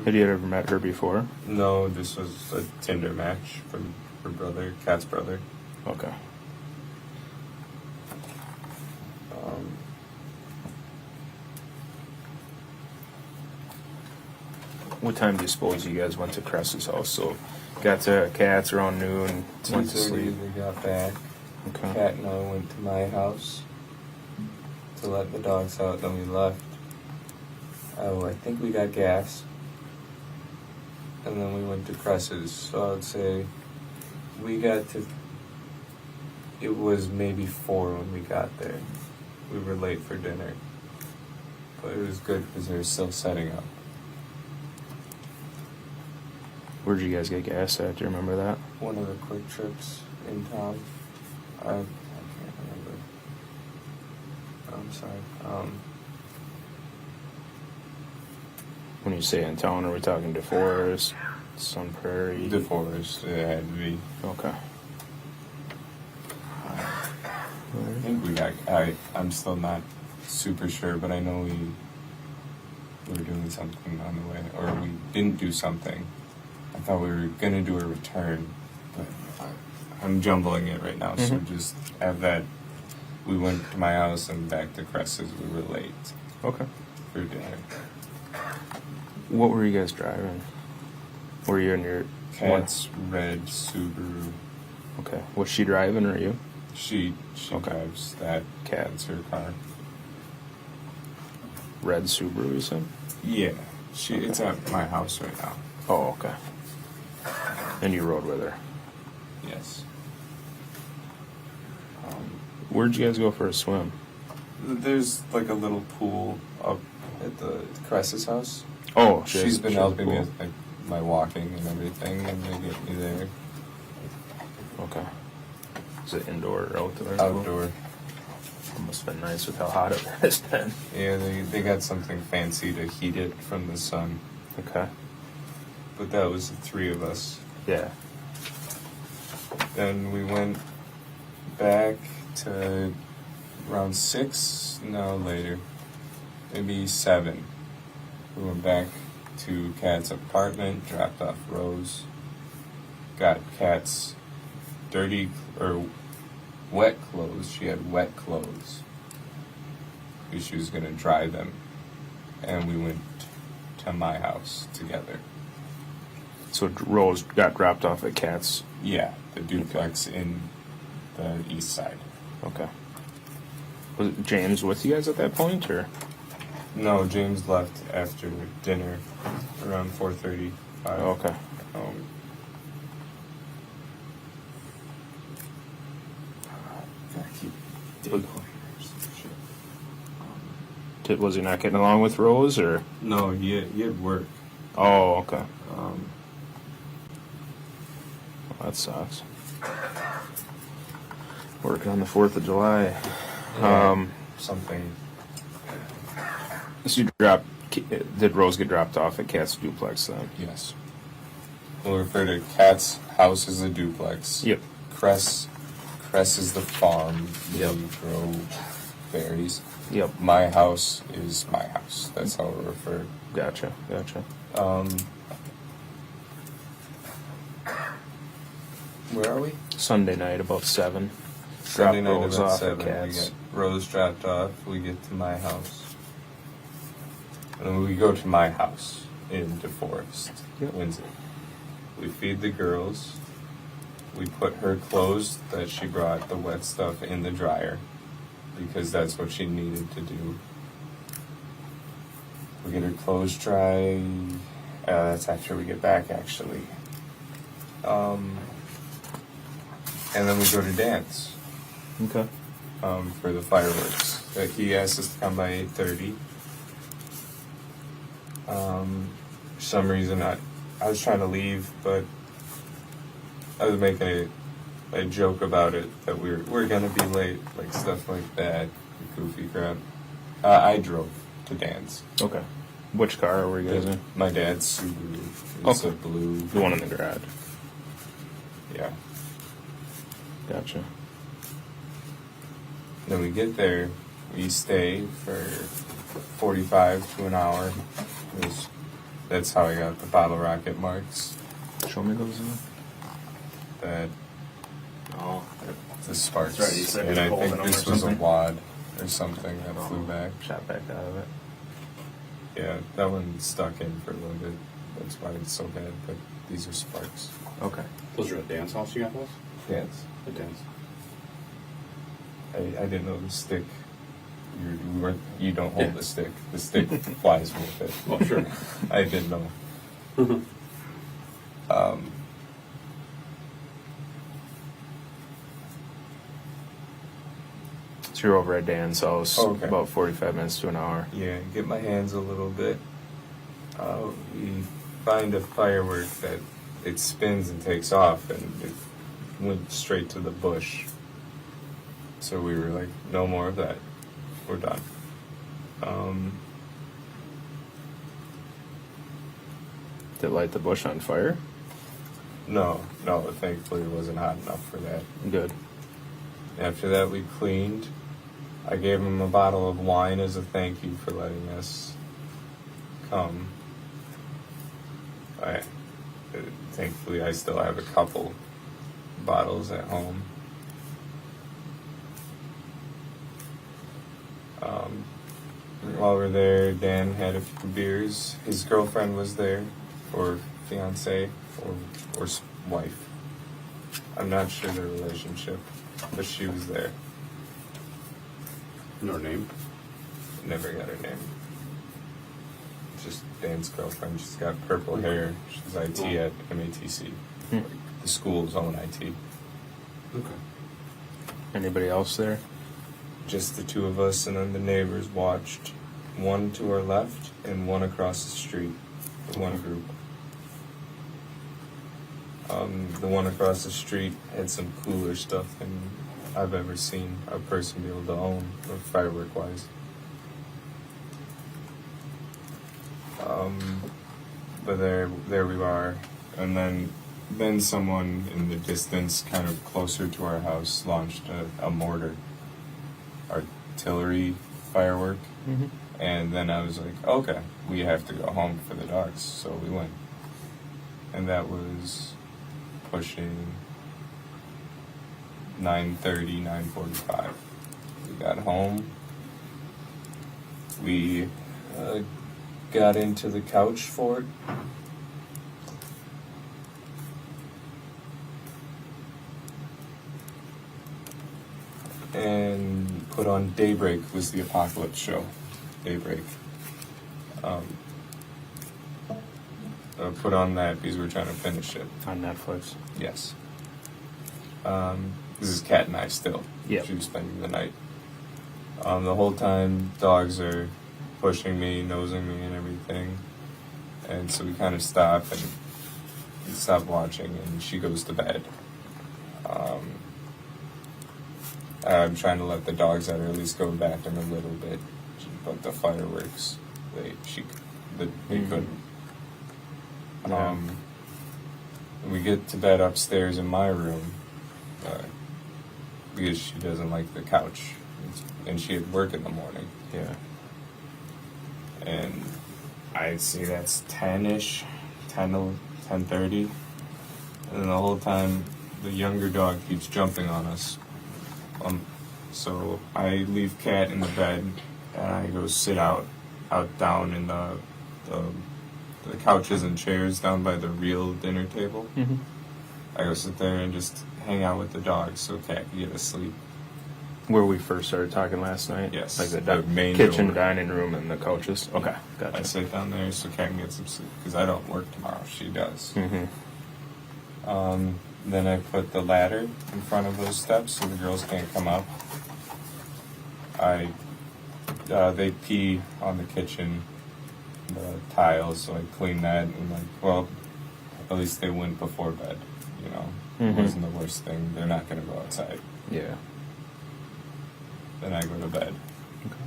S1: Had you ever met her before?
S2: No, this was a Tinder match from her brother, Kat's brother.
S1: Okay. What time do you suppose you guys went to Cress's house? So, got to Cat's around noon, went to
S2: 2:30
S1: sleep.
S2: we got back.
S1: Okay.
S2: Kat and I went to my house to let the dogs out, then we left. Oh, I think we got gas. And then we went to Cress's. So I would say we got to, it was maybe 4 when we got there. We were late for dinner. But it was good because they were still setting up.
S1: Where'd you guys get gas at? Do you remember that?
S2: One of the quick trips in town. I can't remember. I'm sorry.
S1: When you say in town, are we talking DeForest, Sun Prairie?
S2: DeForest, it had to be.
S1: Okay.
S2: I think we got. I'm still not super sure, but I know we were doing something on the way, or we didn't do something. I thought we were gonna do a return, but I'm jumbling it right now. So just have that. We went to my house and back to Cress's. We were late
S1: Okay.
S2: for dinner.
S1: What were you guys driving? Were you in your
S2: Kat's red Subaru.
S1: Okay. Was she driving or you?
S2: She
S1: Okay.
S2: drives that.
S1: Kat's
S2: Her car.
S1: red Subaru, you said?
S2: Yeah, it's at my house right now.
S1: Oh, okay. And you rode with her.
S2: Yes.
S1: Where'd you guys go for a swim?
S2: There's like a little pool up at the Cress's house.
S1: Oh,
S2: She's been
S1: she has a
S2: helping me
S1: pool.
S2: with like my walking and everything, and they get me there.
S1: Okay. Is it indoor or outdoor?
S2: Outdoor.
S1: It must have been nice with how hot it has been.
S2: Yeah, they got something fancy to heat it from the sun.
S1: Okay.
S2: But that was the 3 of us.
S1: Yeah.
S2: Then we went back to around 6, no, later. Maybe 7. We went back to Kat's apartment, dropped off Rose, got Kat's dirty or wet clothes. She had wet clothes because she was going to dry them. And we went to my house together.
S1: So Rose got dropped off at Cat's.
S2: Yeah, the duplex in the east side.
S1: Okay. Was James with you guys at that point, or?
S2: No, James left after dinner around 4:35.
S1: Okay. Was he not getting along with Rose, or?
S2: No, he had work.
S1: Oh, okay. Well, that sucks. Working on the 4th of July.
S2: Something.
S1: So did Rose get dropped off at Cat's duplex then?
S2: Yes. We'll refer to Kat's house as a duplex.
S1: Yep.
S2: Cress is the farm.
S1: Yep.
S2: We grow berries.
S1: Yep.
S2: My house is my house. That's how we refer.
S1: Gotcha.
S2: Where are we?
S1: Sunday night about 7.
S2: Sunday
S1: Drop
S2: night
S1: Rose
S2: about
S1: off
S2: 7.
S1: at
S2: We
S1: Cat's.
S2: get Rose dropped off. We get to my house. And then we go to my house in DeForest,
S1: Yep.
S2: Windsor. We feed the girls. We put her clothes that she brought, the wet stuff, in the dryer because that's what she needed to do. We get her clothes dry. That's after we get back, actually. And then we go to dance
S1: Okay.
S2: for the fireworks. He asked us to come by 8:30. For some reason, I was trying to leave, but I was making a joke about it that we're gonna be late, like stuff like that, goofy crap. I drove to dance.
S1: Okay. Which car were you guys in?
S2: My dad's Subaru. It's
S1: Okay.
S2: a blue.
S1: The one in the garage.
S2: Yeah.
S1: Gotcha.
S2: Then we get there. We stay for 45 to an hour. That's how I got the bottle rocket marks.
S1: Show me those.
S2: That
S1: Oh,
S2: the sparks.
S1: That's right, you said
S2: And
S1: you
S2: I
S1: pulled
S2: think
S1: them
S2: this
S1: or
S2: was a
S1: something?
S2: wad or something that flew back.
S1: shot back out of it.
S2: Yeah, that one stuck in for a little bit. That's why it's so bad. But these are sparks.
S1: Okay.
S3: Those are at dance house you got those?
S2: Yes.
S3: At dance.
S2: I didn't know the stick. You don't hold the stick. The stick flies with it.
S3: Oh, sure.
S2: I didn't know.
S1: So you're over at Dan's house
S2: Okay.
S1: about 45 minutes to an hour.
S2: Yeah, get my hands a little bit. We find a firework that it spins and takes off, and it went straight to the bush. So we were like, no more of that. We're done.
S1: Did it light the bush on fire?
S2: No, thankfully it wasn't hot enough for that.
S1: Good.
S2: After that, we cleaned. I gave him a bottle of wine as a thank you for letting us come. Thankfully, I still have a couple bottles at home. While we're there, Dan had a few beers. His girlfriend was there, or fiance, or wife. I'm not sure their relationship, but she was there.
S3: Know her name?
S2: Never got her name. Just Dan's girlfriend. She's got purple hair. She's IT at MATC.
S1: Hmm.
S2: The school's own IT.
S3: Okay.
S1: Anybody else there?
S2: Just the two of us, and then the neighbors watched. One to our left and one across the street. One group. The one across the street had some cooler stuff than I've ever seen a person be able to own, firework wise. But there we are, and then someone in the distance, kind of closer to our house, launched a mortar, artillery firework, and then I was like, okay, we have to go home for the dogs, so we went, and that was pushing 9:30, 9:45. We got home. We got into the couch fort. and put on Daybreak, was the apocalypse show. Daybreak. Put on that because we're trying to finish it.
S1: On Netflix.
S2: Yes. This is Kat and I still.
S1: Yep.
S2: She was spending the night. The whole time, dogs are pushing me, nosing me, and everything. And so we kind of stop and stop watching, and she goes to bed. I'm trying to let the dogs out, or at least go back in a little bit. But the fireworks, they couldn't.
S1: Yeah.
S2: We get to bed upstairs in my room because she doesn't like the couch, and she had work in the morning.
S1: Yeah.
S2: And I'd say that's 10-ish, 10:30, and the whole time the younger dog keeps jumping on us. So I leave Kat in the bed, and I go sit down in the couches and chairs down by the real dinner table.
S1: Mm-hmm.
S2: I go sit there and just hang out with the dogs so Kat can get to sleep.
S1: Where we first started talking last night?
S2: Yes.
S1: Like the
S2: The main
S1: kitchen,
S2: door.
S1: dining room, and the couches? Okay,
S2: I
S1: gotcha.
S2: sit down there so Kat can get some sleep because I don't work tomorrow. She does.
S1: Mm-hmm.
S2: Then I put the ladder in front of those steps so the girls can't come up. They pee on the kitchen, the tiles, so I clean that and at least they went before bed, you know. It wasn't the worst thing. They're not gonna go outside.
S1: Yeah.
S2: Then I go to bed.
S1: Okay.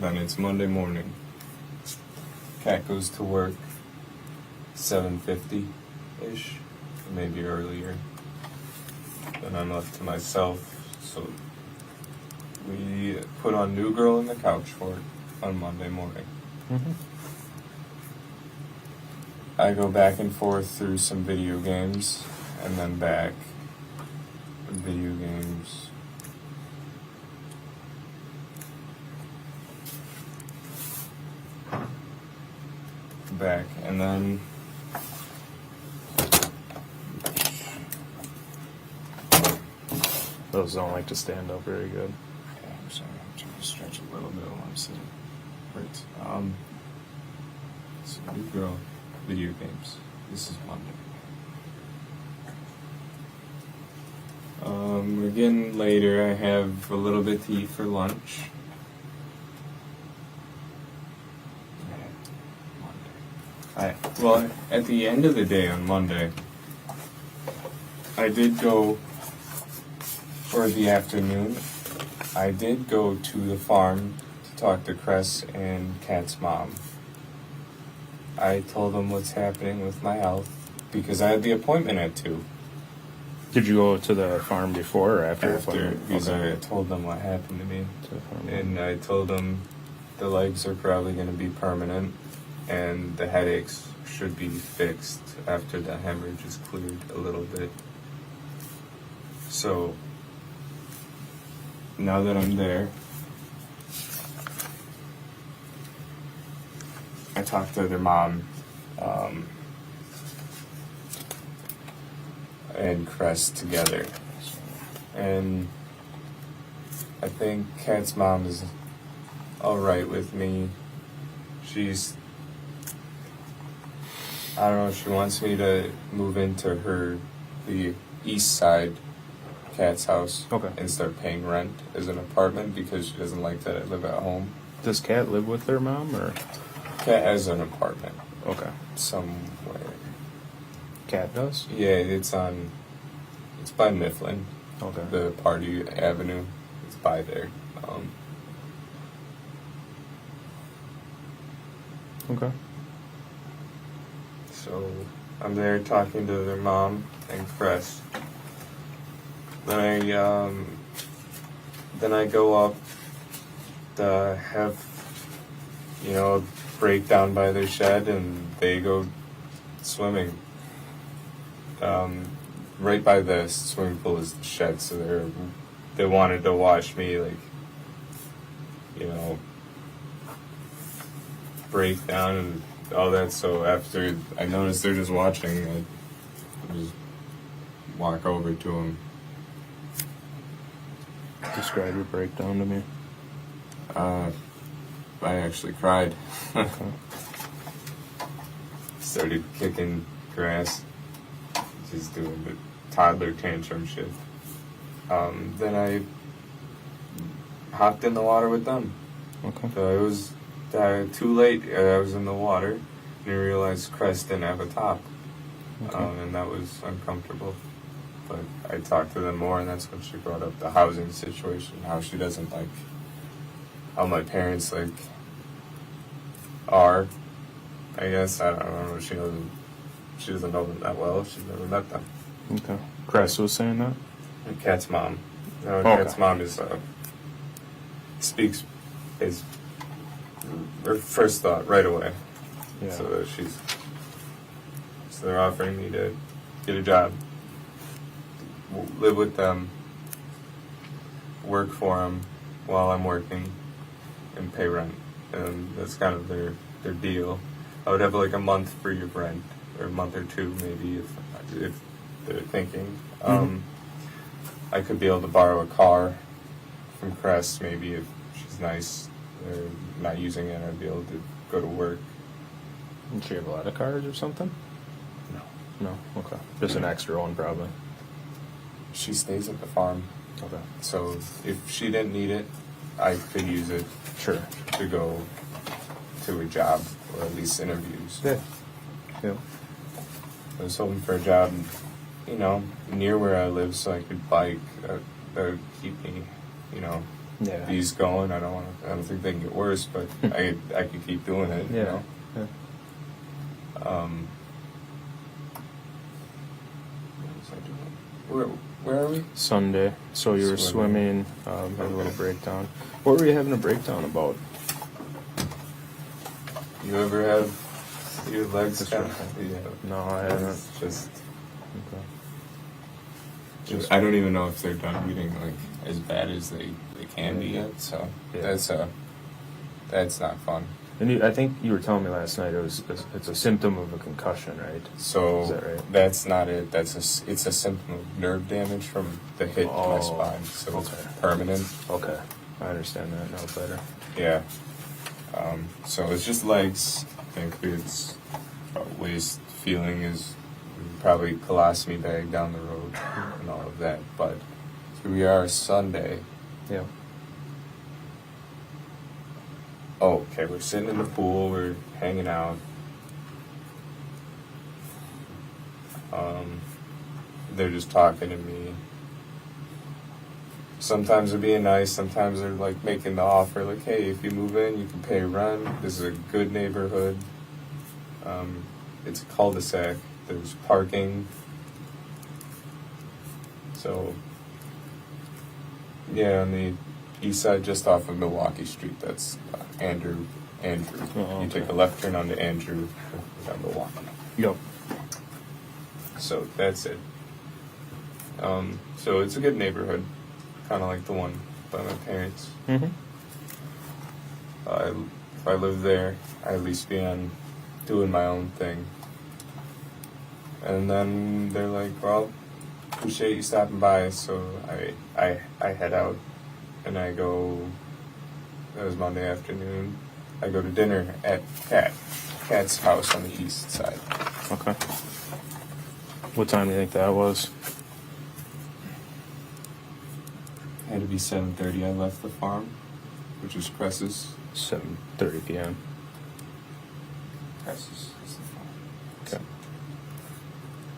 S2: Then it's Monday morning. Kat goes to work 7:50-ish, maybe earlier. Then I'm left to myself, so we put on New Girl on the couch for it on Monday morning.
S1: Mm-hmm.
S2: I go back and forth through some video games, and then back. Video games. Back, and then
S1: Those don't like to stand up very good.
S2: yeah, I'm sorry, I'm trying to stretch a little bit while I'm sitting. Hurts. So New Girl, video games. This is Monday. Again later, I have a little bit to eat for lunch. Well, at the end of the day on Monday, I did go, or the afternoon, I did go to the farm to talk to Cress and Kat's mom. I told them what's happening with my health because I had the appointment at 2.
S1: Did you go to the farm before or after? the
S2: After,
S1: appointment?
S2: because
S1: Okay.
S2: I told them what happened to me.
S1: To the farm.
S2: And I told them the legs are probably going to be permanent and the headaches should be fixed after the hemorrhage is cleared a little bit. So, now that I'm there, I talked to their mom and Crest together. And I think Kat's mom is alright with me. I don't know, she wants me to move into the east side, Kat's house,
S1: Okay.
S2: and start paying rent as an apartment because she doesn't like that I live at home.
S1: Does Kat live with their mom or?
S2: Kat has an apartment
S1: Okay.
S2: somewhere.
S1: Kat does?
S2: Yeah, it's by Mifflin,
S1: Okay.
S2: the Party Avenue. It's by there.
S1: Okay.
S2: So I'm there talking to their mom and Cress. Then I go up to have break down by their shed and they go swimming. Right by the swimming pool is the shed, so they wanted to watch me break down and all that. So after I noticed they're just watching, I just walk over to them
S1: Describe your breakdown to me.
S2: I actually cried. Started kicking grass, just doing the toddler tantrum shit. Then I hopped in the water with them.
S1: Okay.
S2: So it was too late. I was in the water, and I realized Crest didn't have a top, and that was uncomfortable. But I talked to them more, and that's when she brought up the housing situation, how she doesn't like how my parents like are. I guess I don't know. She doesn't know them that well. She's never met them.
S1: Okay. Cress was saying that?
S2: And Kat's mom. No,
S1: Okay.
S2: Kat's mom is speaks is her first thought right away.
S1: Yeah.
S2: So they're offering me to get a job, live with them, work for them while I'm working, and pay rent. And that's kind of their deal. I would have like a month free of rent, or a month or two maybe if they're thinking. I could be able to borrow a car from Crest maybe if she's nice. Or not using it, I'd be able to go to work.
S1: Did she have a lot of cars or something?
S2: No.
S1: No? Okay. Just an extra one, probably.
S2: She stays at the farm,
S1: Okay.
S2: so if she didn't need it, I could use it
S1: Sure.
S2: to go to a job or at least interviews.
S1: Yeah. Yeah.
S2: I was hoping for a job, near where I live, so I could bike. That would keep me,
S1: Yeah.
S2: these going. I don't think they can get worse, but I could keep doing it.
S1: Yeah. Yeah.
S2: Where are we?
S1: Sunday. So you were swimming, had a little breakdown. What were you having a breakdown about?
S2: You ever have your legs kind of? Yeah.
S1: No, I haven't.
S2: It's just.
S1: Okay.
S2: I don't even know if they're done getting like as bad as they can be yet. So
S1: Yeah.
S2: that's not fun.
S1: And I think you were telling me last night it's a symptom of a concussion, right?
S2: So
S1: Is that right?
S2: that's not it. It's a symptom of nerve damage from the hit to my spine. So
S1: okay.
S2: it's permanent.
S1: Okay. I understand that now better.
S2: Yeah. So it's just legs. I think it's waist feeling is probably colostomy bag down the road and all of that. But here we are Sunday.
S1: Yeah.
S2: Oh, okay, we're sitting in the pool, we're hanging out. They're just talking to me. Sometimes they're being nice, sometimes they're like making the offer, like, hey, if you move in, you can pay rent. This is a good neighborhood. It's a cul-de-sac. There's parking. So, yeah, on the east side, just off of Milwaukee Street, that's Andrew.
S1: Oh,
S2: You
S1: okay.
S2: take a left turn onto Andrew, down Milwaukee.
S1: Yep.
S2: So that's it. So it's a good neighborhood, kind of like the one by my parents.
S1: Mm-hmm.
S2: If I lived there, I'd at least be on doing my own thing. And then they're like, well, appreciate you stopping by. So I head out and I go, that was Monday afternoon, I go to dinner at Kat's house on the east side.
S1: Okay. What time do you think that was?
S2: Had to be 7:30. I left the farm, which is Cress's.
S1: 7:30 p.m.
S2: Cress's is the farm.
S1: Okay.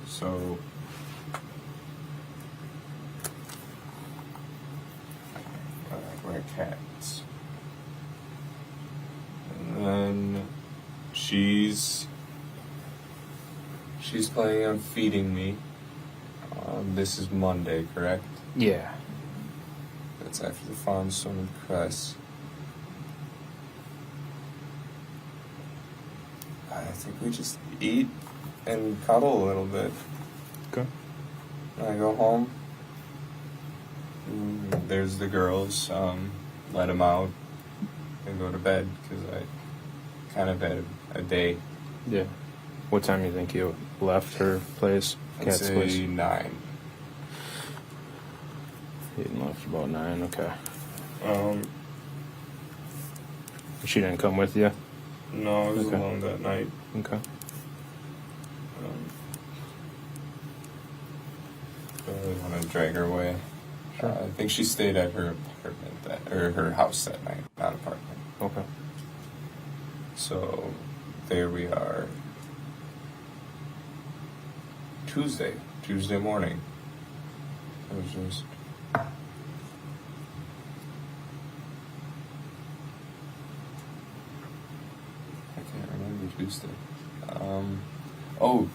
S2: So we're at Kat's. And then she's planning on feeding me. This is Monday, correct?
S1: Yeah.
S2: That's after the farm swim with Cress. I think we just eat and cuddle a little bit.
S1: Okay.
S2: I go home. There's the girls. Let them out and go to bed because I kind of had a day.
S1: Yeah. What time do you think you left her place?
S2: I'd
S1: Kat's
S2: say
S1: place?
S2: 9.
S1: Hayden left about 9. Okay.
S2: Um,
S1: She didn't come with you.
S2: no, I was
S1: Okay.
S2: alone that night.
S1: Okay.
S2: Don't really want to drag her away.
S1: Sure.
S2: I think she stayed at her apartment or her house that night, not apartment.
S1: Okay.
S2: So there we are. Tuesday morning. It was just. I can't remember Tuesday. Oh,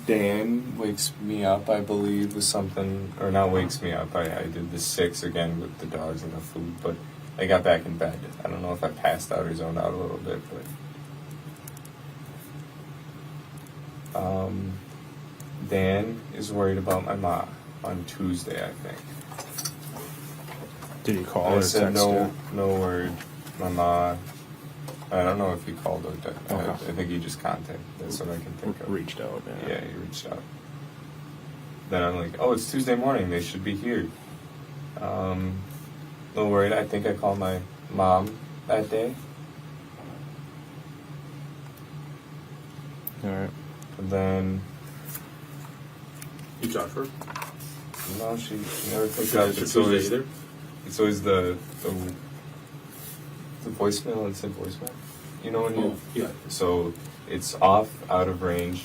S2: Dan wakes me up, I believe, with something, or not wakes me up. I did the 6 again with the dogs and the food, but I got back in bed. I don't know if I passed out or zoned out a little bit, but Dan is worried about my mom on Tuesday, I think.
S1: Did you call
S2: I
S1: or
S2: said
S1: text
S2: no,
S1: her?
S2: no word. My mom. I don't know if he called or texted.
S1: Okay.
S2: I think he just contacted. That's what I can think of.
S1: Reached out.
S2: Yeah, he reached out. Then I'm like, oh, it's Tuesday morning. They should be here. No worried. I think I called my mom that day.
S1: All right.
S2: And then,
S3: You talked to her?
S2: no, she never picked
S3: Yeah,
S2: up.
S3: it's Tuesday either?
S2: It's always the voicemail. It said voicemail. You know when you.
S3: Oh, yeah.
S2: So it's off, out of range.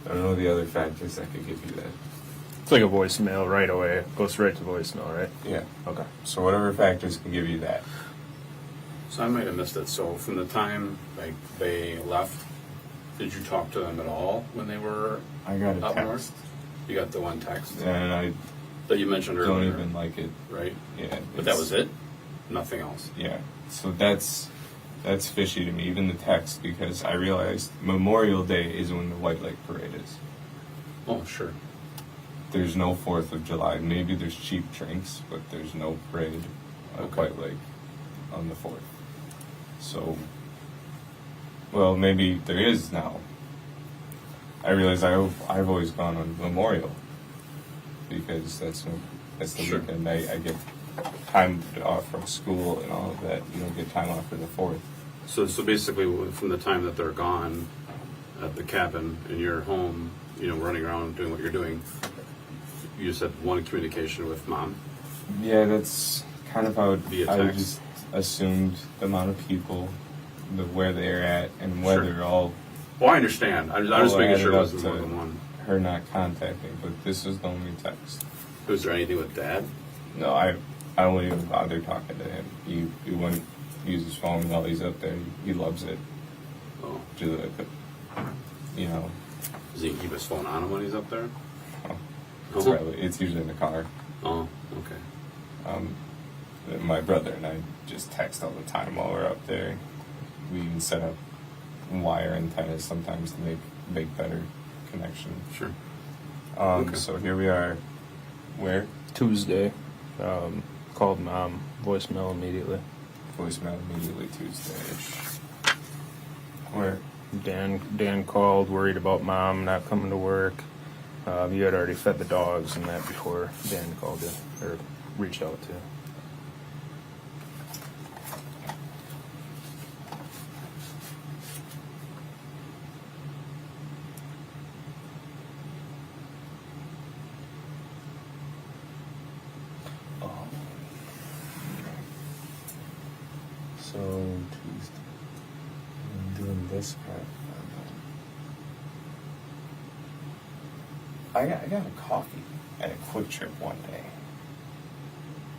S2: I don't know the other factors that could give you that.
S1: It's like a voicemail right away. Goes right to voicemail, right?
S2: Yeah.
S1: Okay.
S2: So whatever factors can give you that.
S3: So I might have missed it. So from the time like they left, did you talk to them at all when they were
S2: I got a
S3: up
S2: text,
S3: north? You got the one text
S2: and I
S3: that you mentioned
S2: don't
S3: earlier,
S2: even like it.
S3: right?
S2: Yeah.
S3: But that was it? Nothing else?
S2: Yeah. So that's fishy to me, even the text, because I realized Memorial Day is when the White Lake Parade is.
S3: Oh, sure.
S2: There's no 4th of July. Maybe there's cheap drinks, but there's no parade at
S3: Okay.
S2: White Lake on the 4th. So, well, maybe there is now. I realize I've always gone on Memorial because that's the
S3: Sure.
S2: weekend I get time off from school and all of that. You don't get time off for the 4th.
S3: So basically, from the time that they're gone at the cabin and you're home, running around doing what you're doing, you just had one communication with mom.
S2: Yeah, that's kind of how
S3: Via
S2: I
S3: text.
S2: just assumed the amount of people, where they're at, and whether
S3: Sure.
S2: all
S3: Well, I understand. I'm just making
S2: added
S3: sure it
S2: up
S3: wasn't
S2: to
S3: more than one.
S2: her not contacting. But this was the only text.
S3: Was there anything with dad?
S2: No, I won't even bother talking to him. He wouldn't use his phone while he's up there. He loves it.
S3: Oh,
S2: Does
S3: does he keep his phone on him when he's up there?
S2: it's
S3: Oh.
S2: probably it's usually in the car.
S3: Oh, okay.
S2: My brother and I just text all the time while we're up there. We even set up wire antennas sometimes to make better connection.
S3: Sure. Okay.
S2: So here we are. Where?
S1: Tuesday. Called mom. Voicemail immediately.
S2: Voicemail immediately Tuesday-ish. Where?
S1: Dan called, worried about mom not coming to work. You had already fed the dogs and that before Dan called you or reached out to you.
S2: So Tuesday. I'm doing this part. I got a coffee at a Quick Trip one day.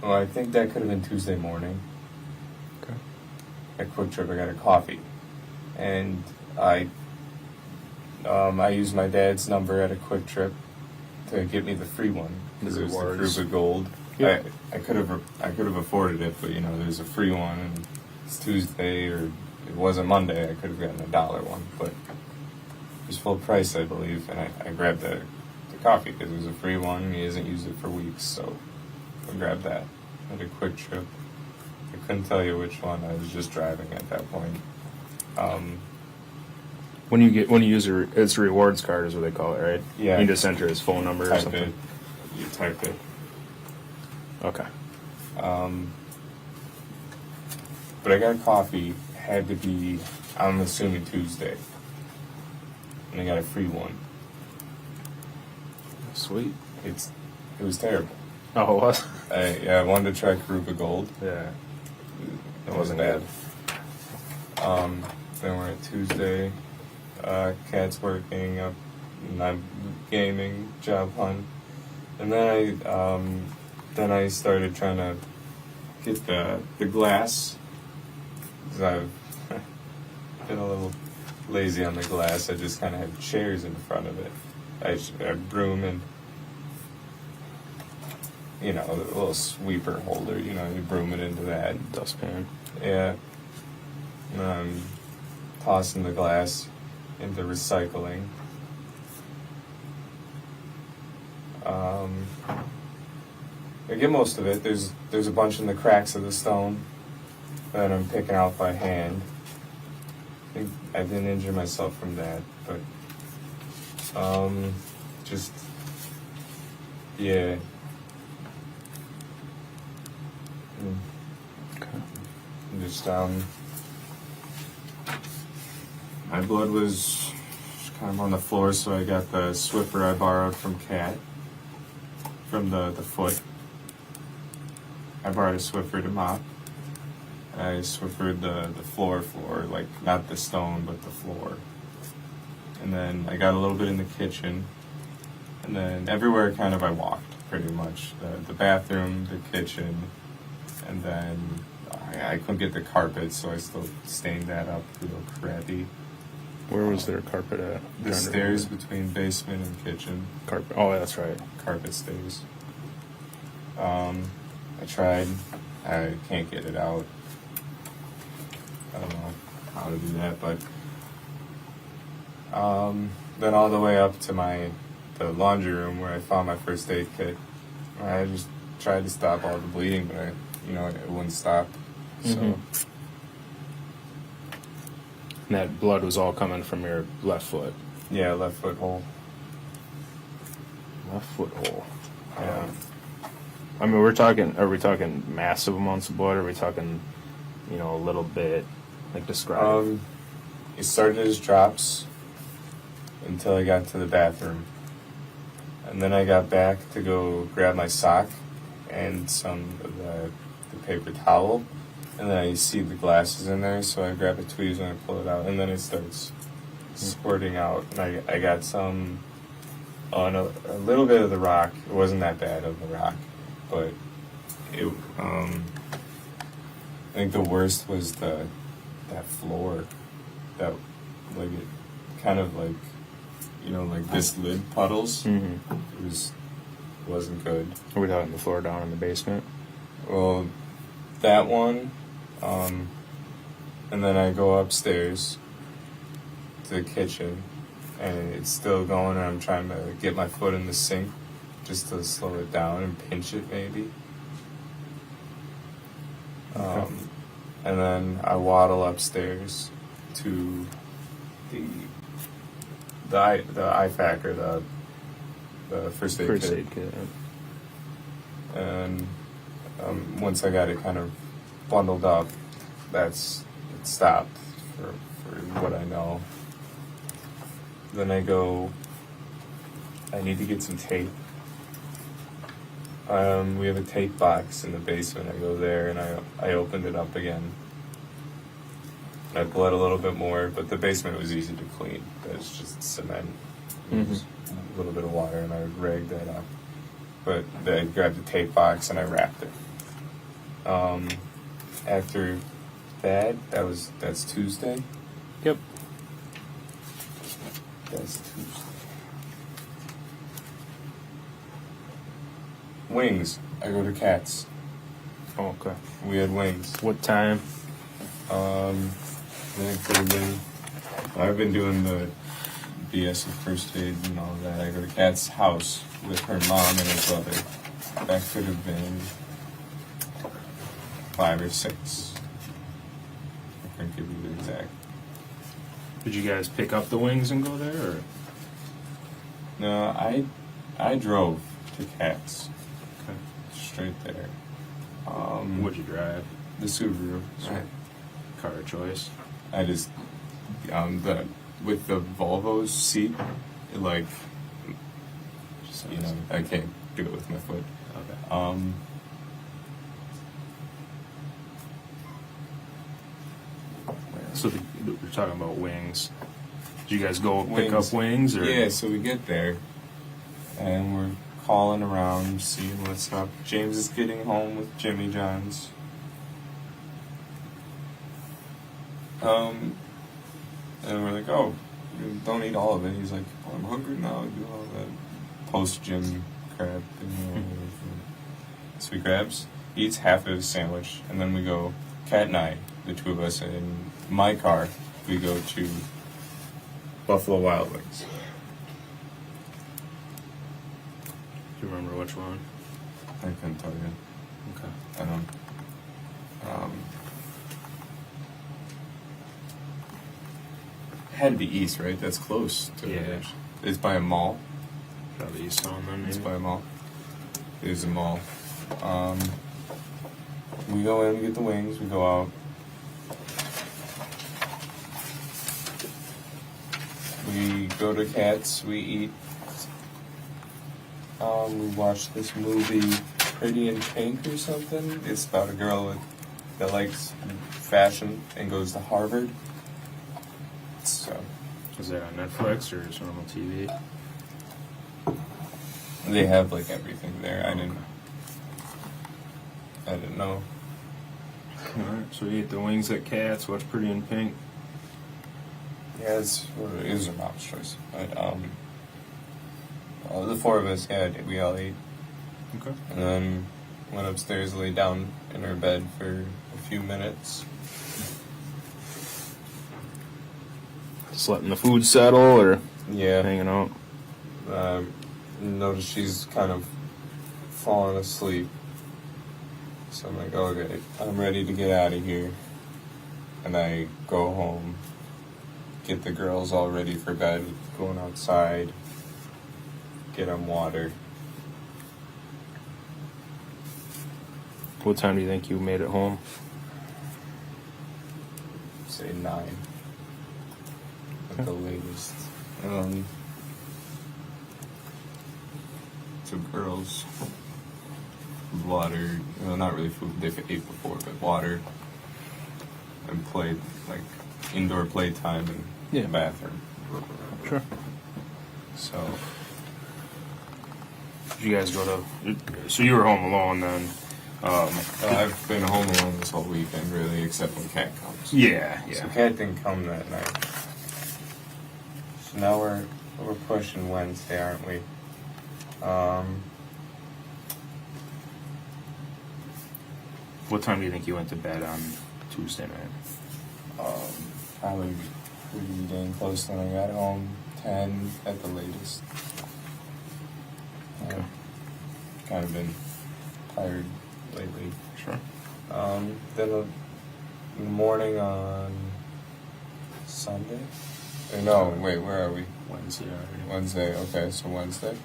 S2: Well, I think that could have been Tuesday morning.
S1: Okay.
S2: At Quick Trip, I got a coffee, and I used my dad's number at a Quick Trip to get me the free one because
S1: The
S2: it was the
S1: rewards.
S2: Cruiser Gold.
S1: Yep.
S2: I could have afforded it, but there's a free one, and it's Tuesday or it wasn't Monday. I could have gotten a $1 one, but it was full price, I believe, and I grabbed the coffee because it was a free one. He hasn't used it for weeks, so I grabbed that at a Quick Trip. I couldn't tell you which one. I was just driving at that point.
S1: When you use it's a rewards card is what they call it, right?
S2: Yeah.
S1: You just enter his phone number or
S2: Type
S1: something.
S2: it. you type it.
S1: Okay.
S2: But I got coffee, had to be, I'm assuming Tuesday. And I got a free one.
S1: Sweet.
S2: It was terrible.
S1: Oh, it was?
S2: I wanted to try Karupa Gold.
S1: Yeah.
S2: It wasn't bad. Then we're at Tuesday. Cat's working up, and I'm gaming, job hunt. And then I started trying to get the glass. 'Cause I've been a little lazy on the glass. I just kind of have chairs in front of it. I broom and, you know, a little sweeper holder, you know, you broom it into that.
S1: Dustpan.
S2: Yeah. Tossing the glass into recycling. I get most of it. There's a bunch in the cracks of the stone that I'm picking out by hand. I think I didn't injure myself from that, but just yeah.
S1: Okay.
S2: Just my blood was kind of on the floor, so I got the Swiffer I borrowed from Kat, from the foot. I borrowed a Swiffer to mop. I Swiffered the floor, like not the stone, but the floor. And then I got a little bit in the kitchen, and then everywhere kind of I walked pretty much. The bathroom, the kitchen, and then I couldn't get the carpet, so I still stained that up real crappy.
S1: Where was their carpet at?
S2: The stairs between basement and kitchen.
S1: Carpet. Oh, that's right.
S2: Carpet stairs. I tried. I can't get it out. I don't know how to do that, but then all the way up to the laundry room where I found my first aid kit. I just tried to stop all the bleeding, but it wouldn't stop. So.
S1: Mhm. And that blood was all coming from your left foot.
S2: Yeah, left foot hole.
S1: Left foot hole.
S2: Yeah.
S1: I mean, are we talking massive amounts of blood? Or are we talking, a little bit, like describe?
S2: It started as drops until I got to the bathroom. And then I got back to go grab my sock and some of the paper towel. And then I see the glasses in there, so I grab a tweezers and I pull it out. And then it starts squirting out. And I got some on a little bit of the rock. It wasn't that bad of the rock. But I think the worst was that floor, that like it kind of like like this lid puddles.
S1: Mm-hmm.
S2: It wasn't good.
S1: Are we talking the floor down in the basement?
S2: Well, that one, and then I go upstairs to the kitchen, and it's still going. And I'm trying to get my foot in the sink just to slow it down and pinch it maybe.
S1: Okay.
S2: And then I waddle upstairs to the IFAC, or the first aid kit. And once I got it kind of bundled up, it stopped for what I know. Then I need to get some tape. We have a tape box in the basement. I go there and I opened it up again. I bled a little bit more, but the basement was easy to clean. It's just cement.
S1: Mm-hmm.
S2: A little bit of water, and I ragged that up. But I grabbed the tape box and I wrapped it. After that's Tuesday.
S1: Yep.
S2: That's Tuesday. Wings. I go to Cats.
S1: Oh, okay.
S2: We had wings.
S1: What time?
S2: I think I've been doing the BS of first aid and all that. I go to Kat's house with her mom and her brother. That could have been 5 or 6. I can't give you the exact.
S1: Did you guys pick up the wings and go there? Or?
S2: No, I drove to Cats,
S1: Okay.
S2: straight there.
S1: What'd you drive?
S2: The Subaru.
S1: Right. Car of choice.
S2: I just with the Volvo's seat, it, like,
S1: Just
S2: you know, I can't do it with my foot.
S1: Okay. So we're talking about wings. Did you guys go pick up wings, or?
S2: Yeah, so we get there, and we're calling around, seeing what's up. James is getting home with Jimmy John's. And we're like, oh, you don't eat all of it. He's like, oh, I'm hungry now. Do all that post-gym crab thing. So he grabs, eats half of his sandwich, and then we go, Kat and I, the two of us, in my car, we go to Buffalo Wild Wings.
S1: Do you remember which one?
S2: I couldn't tell you.
S1: Okay.
S2: I don't. Had to be east, right? That's close to
S1: Yeah.
S2: it. It's by a mall.
S1: Probably East on then.
S2: It's
S1: Maybe.
S2: by a mall. It is a mall. We go in, we get the wings, we go out. We go to Cats, we eat. We watch this movie, Pretty in Pink or something. It's about a girl that likes fashion and goes to Harvard. So
S1: Is that on Netflix or just normal TV?
S2: they have like everything there. I didn't know.
S1: Alright, so you ate the wings at Cats, what's Pretty in Pink?
S2: Yeah, it was a mom's choice. But the four of us, yeah, we all ate.
S1: Okay.
S2: And then went upstairs, laid down in her bed for a few minutes.
S1: Just letting the food settle or
S2: Yeah.
S1: hanging out?
S2: Noticed she's kind of falling asleep. So I'm like, okay, I'm ready to get out of here. And I go home, get the girls all ready for bed, going outside, get them water.
S1: What time do you think you made it home?
S2: Say 9 at the latest. So girls, water, well, not really food, they've ate before, but water and play, like indoor playtime and
S1: Yeah.
S2: the bathroom.
S1: Sure.
S2: So,
S1: Did you guys go to? So you were home alone then?
S2: I've been home alone this whole weekend, really, except when Kat comes.
S1: Yeah,
S2: So
S1: yeah.
S2: Kat didn't come that night. So now we're pushing Wednesday, aren't we?
S1: What time do you think you went to bed on Tuesday night?
S2: Probably pretty dang close when I got home. 10 at the latest.
S1: Okay.
S2: Kind of been tired lately.
S1: Sure.
S2: Then in the morning on Sunday? No, wait, where are we?
S1: Wednesday already.
S2: Wednesday, okay, so Wednesday.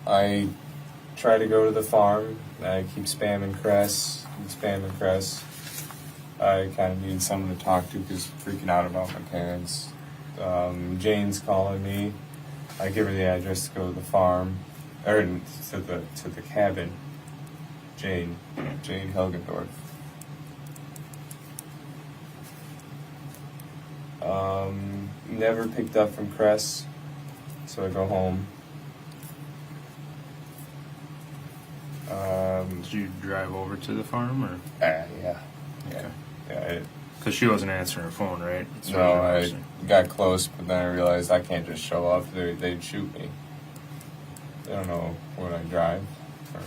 S2: I try to go to the farm. I keep spamming Cress. I kind of need someone to talk to because freaking out about my parents. Jane's calling me. I give her the address to go to the farm, or to the cabin. Jane Helgendorf. Never picked up from Cress, so I go home.
S1: Did you drive over to the farm or?
S2: Yeah.
S1: Okay. Because she wasn't answering her phone, right? That's what
S2: No,
S1: I'm
S2: I
S1: noticing.
S2: got close, but then I realized I can't just show up. They'd shoot me. They don't know what I drive or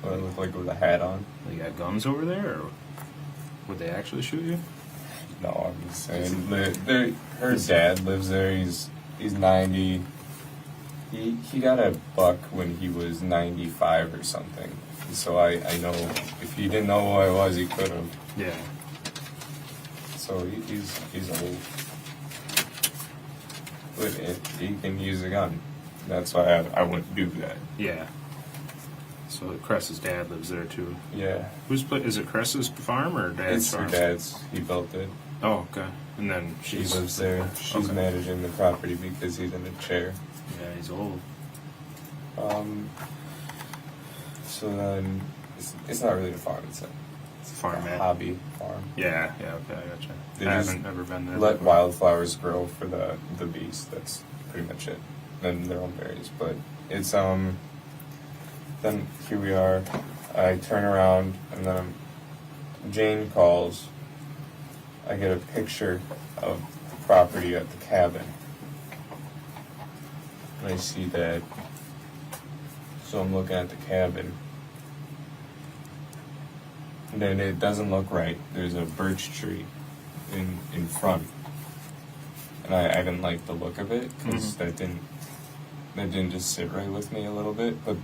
S2: what I look like with a hat on.
S1: They got guns over there, or would they actually shoot you?
S2: No, I'm just saying. Her dad lives there. He's 90. He got a buck when he was 95 or something. So I know if he didn't know who I was, he could have.
S1: Yeah.
S2: So he's old. But he can use a gun. That's why I wouldn't do that.
S1: Yeah. So Cress's dad lives there too.
S2: Yeah.
S1: Is it Cress's farm or dad's
S2: It's her
S1: farm?
S2: dad's. He built it.
S1: Oh, okay. And then
S2: She
S1: she's
S2: lives there. She's
S1: Okay.
S2: managing the property because he's in a chair.
S1: Yeah, he's old.
S2: So then, it's not really a farm. It's a
S1: Farm man.
S2: hobby farm.
S1: Yeah, okay, I gotcha.
S2: They
S1: I
S2: just
S1: haven't ever been there.
S2: Let wildflowers grow for the bees. That's pretty much it. Then their own berries. But it's Then here we are. I turn around and then Jane calls. I get a picture of the property at the cabin. And I see that. So I'm looking at the cabin. And then it doesn't look right. There's a birch tree in front. And I didn't like the look of it because that didn't just sit right with me a little bit. But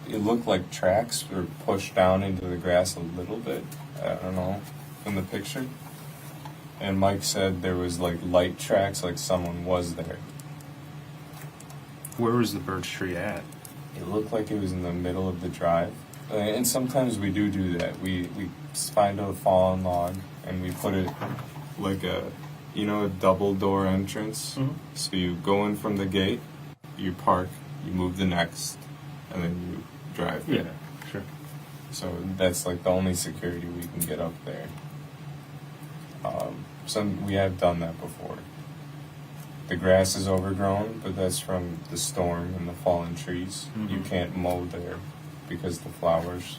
S2: it looked like tracks were pushed down into the grass a little bit. I don't know, from the picture. And Mike said there was like light tracks, like someone was there.
S1: Where was the birch tree at?
S2: It looked like it was in the middle of the drive. And sometimes we do that. We find a fallen log and we put it like a double door entrance.
S1: Mhm.
S2: So you go in from the gate, you park, you move the next, and then you drive.
S1: Yeah, sure.
S2: So that's like the only security we can get up there. We have done that before. The grass is overgrown, but that's from the storm and the fallen trees. You
S1: Mhm.
S2: can't mow there because the flowers.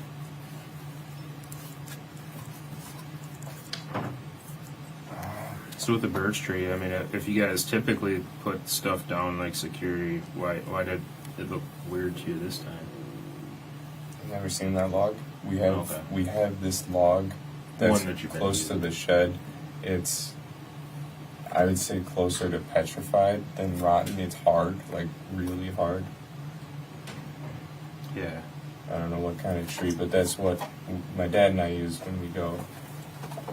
S1: So with the birch tree, I mean, if you guys typically put stuff down like security, why did it look weird to you this time?
S2: I've never seen that log.
S1: Okay.
S2: We have this log that's
S1: One that you've been
S2: close to
S1: using.
S2: the shed. It's, I would say, closer to petrified than rotten. It's hard, like really hard.
S1: Yeah.
S2: I don't know what kind of tree, but that's what my dad and I use when we go.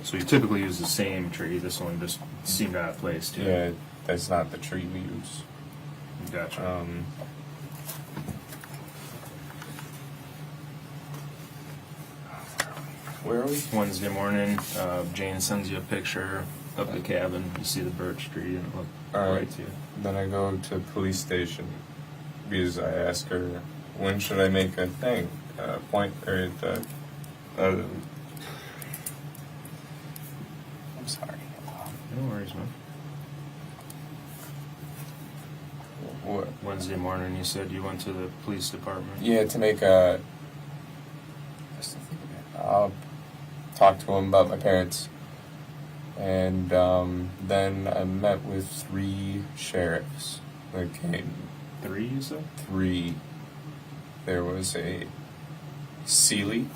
S1: So you typically use the same tree. This one just seemed out of place too.
S2: Yeah, that's not the tree we use.
S1: Gotcha.
S2: Where are we?
S1: Wednesday morning, Jane sends you a picture of the cabin. You see the birch tree and it looked
S2: All
S1: right
S2: right.
S1: to you.
S2: Then I go to police station because I ask her, when should I make a thing? I'm sorry.
S1: No worries, man.
S2: What?
S1: Wednesday morning, you said you went to the police department.
S2: Yeah, to make a. I'll talk to him about my parents. And then I met with 3 sheriffs that came.
S1: 3, you said?
S2: 3. There was a Seeley.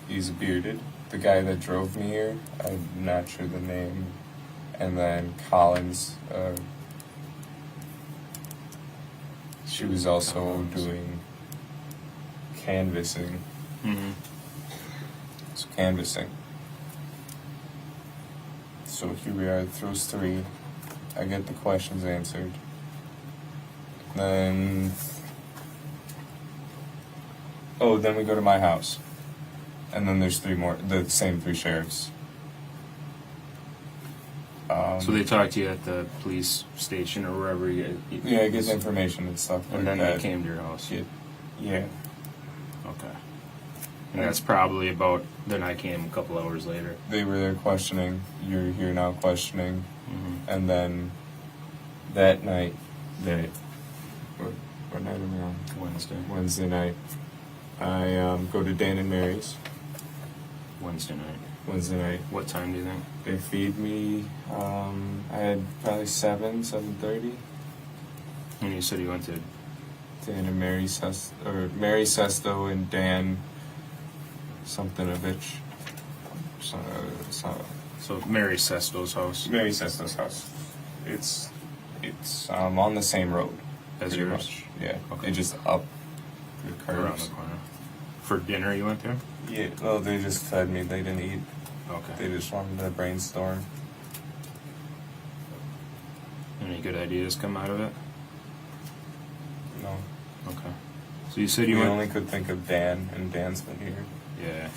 S2: He's bearded. The guy that drove me here, I'm not sure the name. And then Collins. She was also doing canvassing.
S1: Mm-hmm.
S2: So canvassing. So here we are, those 3. I get the questions answered. Then we go to my house. And then there's 3 more, the same 3 sheriffs.
S1: So they talked to you at the police station or wherever you.
S2: Yeah, I get information and stuff like
S1: And then
S2: that.
S1: they came to your house.
S2: Yeah.
S1: Okay. And that's probably about. Then I came a couple hours later.
S2: They were there questioning. You're here now questioning.
S1: Mm-hmm.
S2: And then that night, what night are we on? Wednesday night. I go to Dan and Mary's
S1: Wednesday night.
S2: Wednesday night.
S1: What time do you think?
S2: They feed me. I had probably 7:30.
S1: And you said you went to.
S2: Dan and Mary Mary Sesto and Dan Something-ovich.
S1: So Mary Sesto's house.
S2: Mary Sesto's house. It's on the same road
S1: As
S2: pretty
S1: yours?
S2: much. Yeah.
S1: Okay.
S2: It just up the
S1: Around
S2: curves.
S1: the corner. For dinner, you went there?
S2: Yeah. No, they just fed me. They didn't eat.
S1: Okay.
S2: They just wanted to brainstorm.
S1: Any good ideas come out of it?
S2: No.
S1: Okay. So you said you
S2: We
S1: went.
S2: only could think of Dan, and Dan's been here.
S1: Yeah.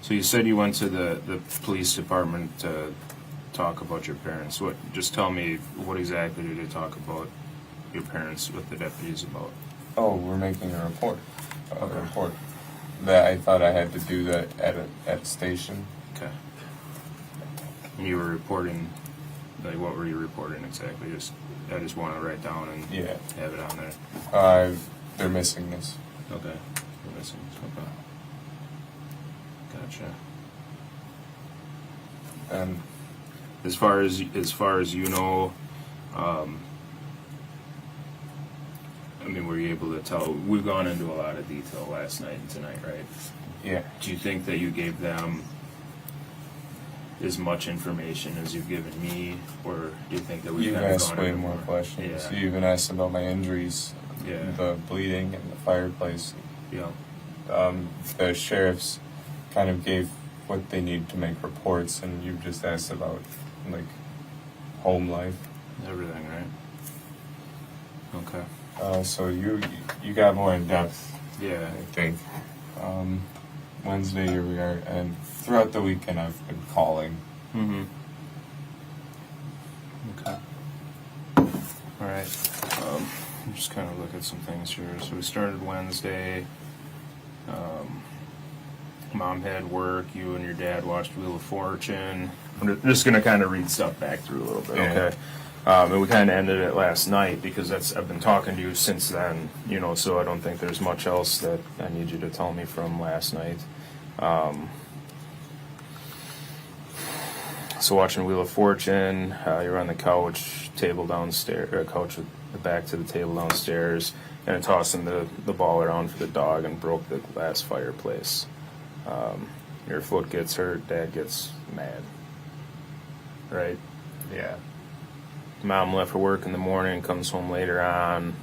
S1: So you said you went to the police department to talk about your parents. What? Just tell me what exactly did they talk about your parents with the deputies about?
S2: Oh, we're making a report.
S1: Okay.
S2: Report. That I thought I had to do that at a station.
S1: Okay. And you were reporting, like, what were you reporting exactly? I just want to write down and
S2: Yeah.
S1: have it on there.
S2: They're missing this.
S1: Okay. We're missing. Okay. Gotcha.
S2: And
S1: As far as you know, I mean, were you able to tell? We've gone into a lot of detail last night and tonight, right?
S2: yeah.
S1: Do you think that you gave them as much information as you've given me, or do you think that we've
S2: You
S1: kind of
S2: asked
S1: gone
S2: way
S1: into
S2: more questions.
S1: Yeah.
S2: You even asked about my injuries,
S1: Yeah.
S2: the bleeding, and the fireplace.
S1: Yeah.
S2: The sheriffs kind of gave what they need to make reports, and you just asked about like home life.
S1: Everything, right? Okay.
S2: So you got more in depth,
S1: Yeah.
S2: I think. Wednesday here we are, and throughout the weekend I've been calling.
S1: Mm-hmm. Okay. All right. I'm just kind of look at some things here. So we started Wednesday. Mom had work. You and your dad watched Wheel of Fortune. I'm just going to kind of read stuff back through a little bit,
S2: Yeah.
S1: okay? And we kind of ended it last night because I've been talking to you since then, so I don't think there's much else that I need you to tell me from last night. So watching Wheel of Fortune, you're on the couch, table downstairs, couch with the back to the table downstairs, and tossing the ball around for the dog and broke the glass fireplace. Your foot gets hurt, Dad gets mad. Right?
S2: Yeah.
S1: Mom left for work in the morning, comes home later on.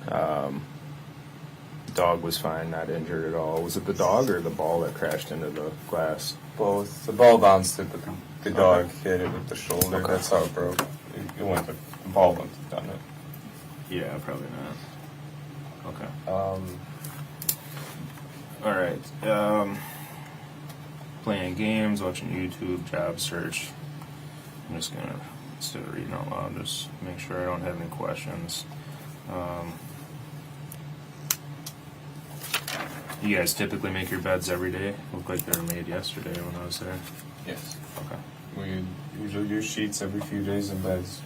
S1: Dog was fine, not injured at all. Was it the dog or the ball that crashed into the glass?
S2: Both. The ball bounced it, but the dog hit it with the shoulder.
S1: Okay.
S2: That's how it broke. The ball wouldn't have done it.
S1: Yeah, probably not. Okay. All right. Playing games, watching YouTube, job search. I'm just gonna, instead of reading out loud, just make sure I don't have any questions. You guys typically make your beds every day? Looked like they were made yesterday when I was there.
S2: Yes.
S1: Okay.
S2: We usually use sheets every few days in beds.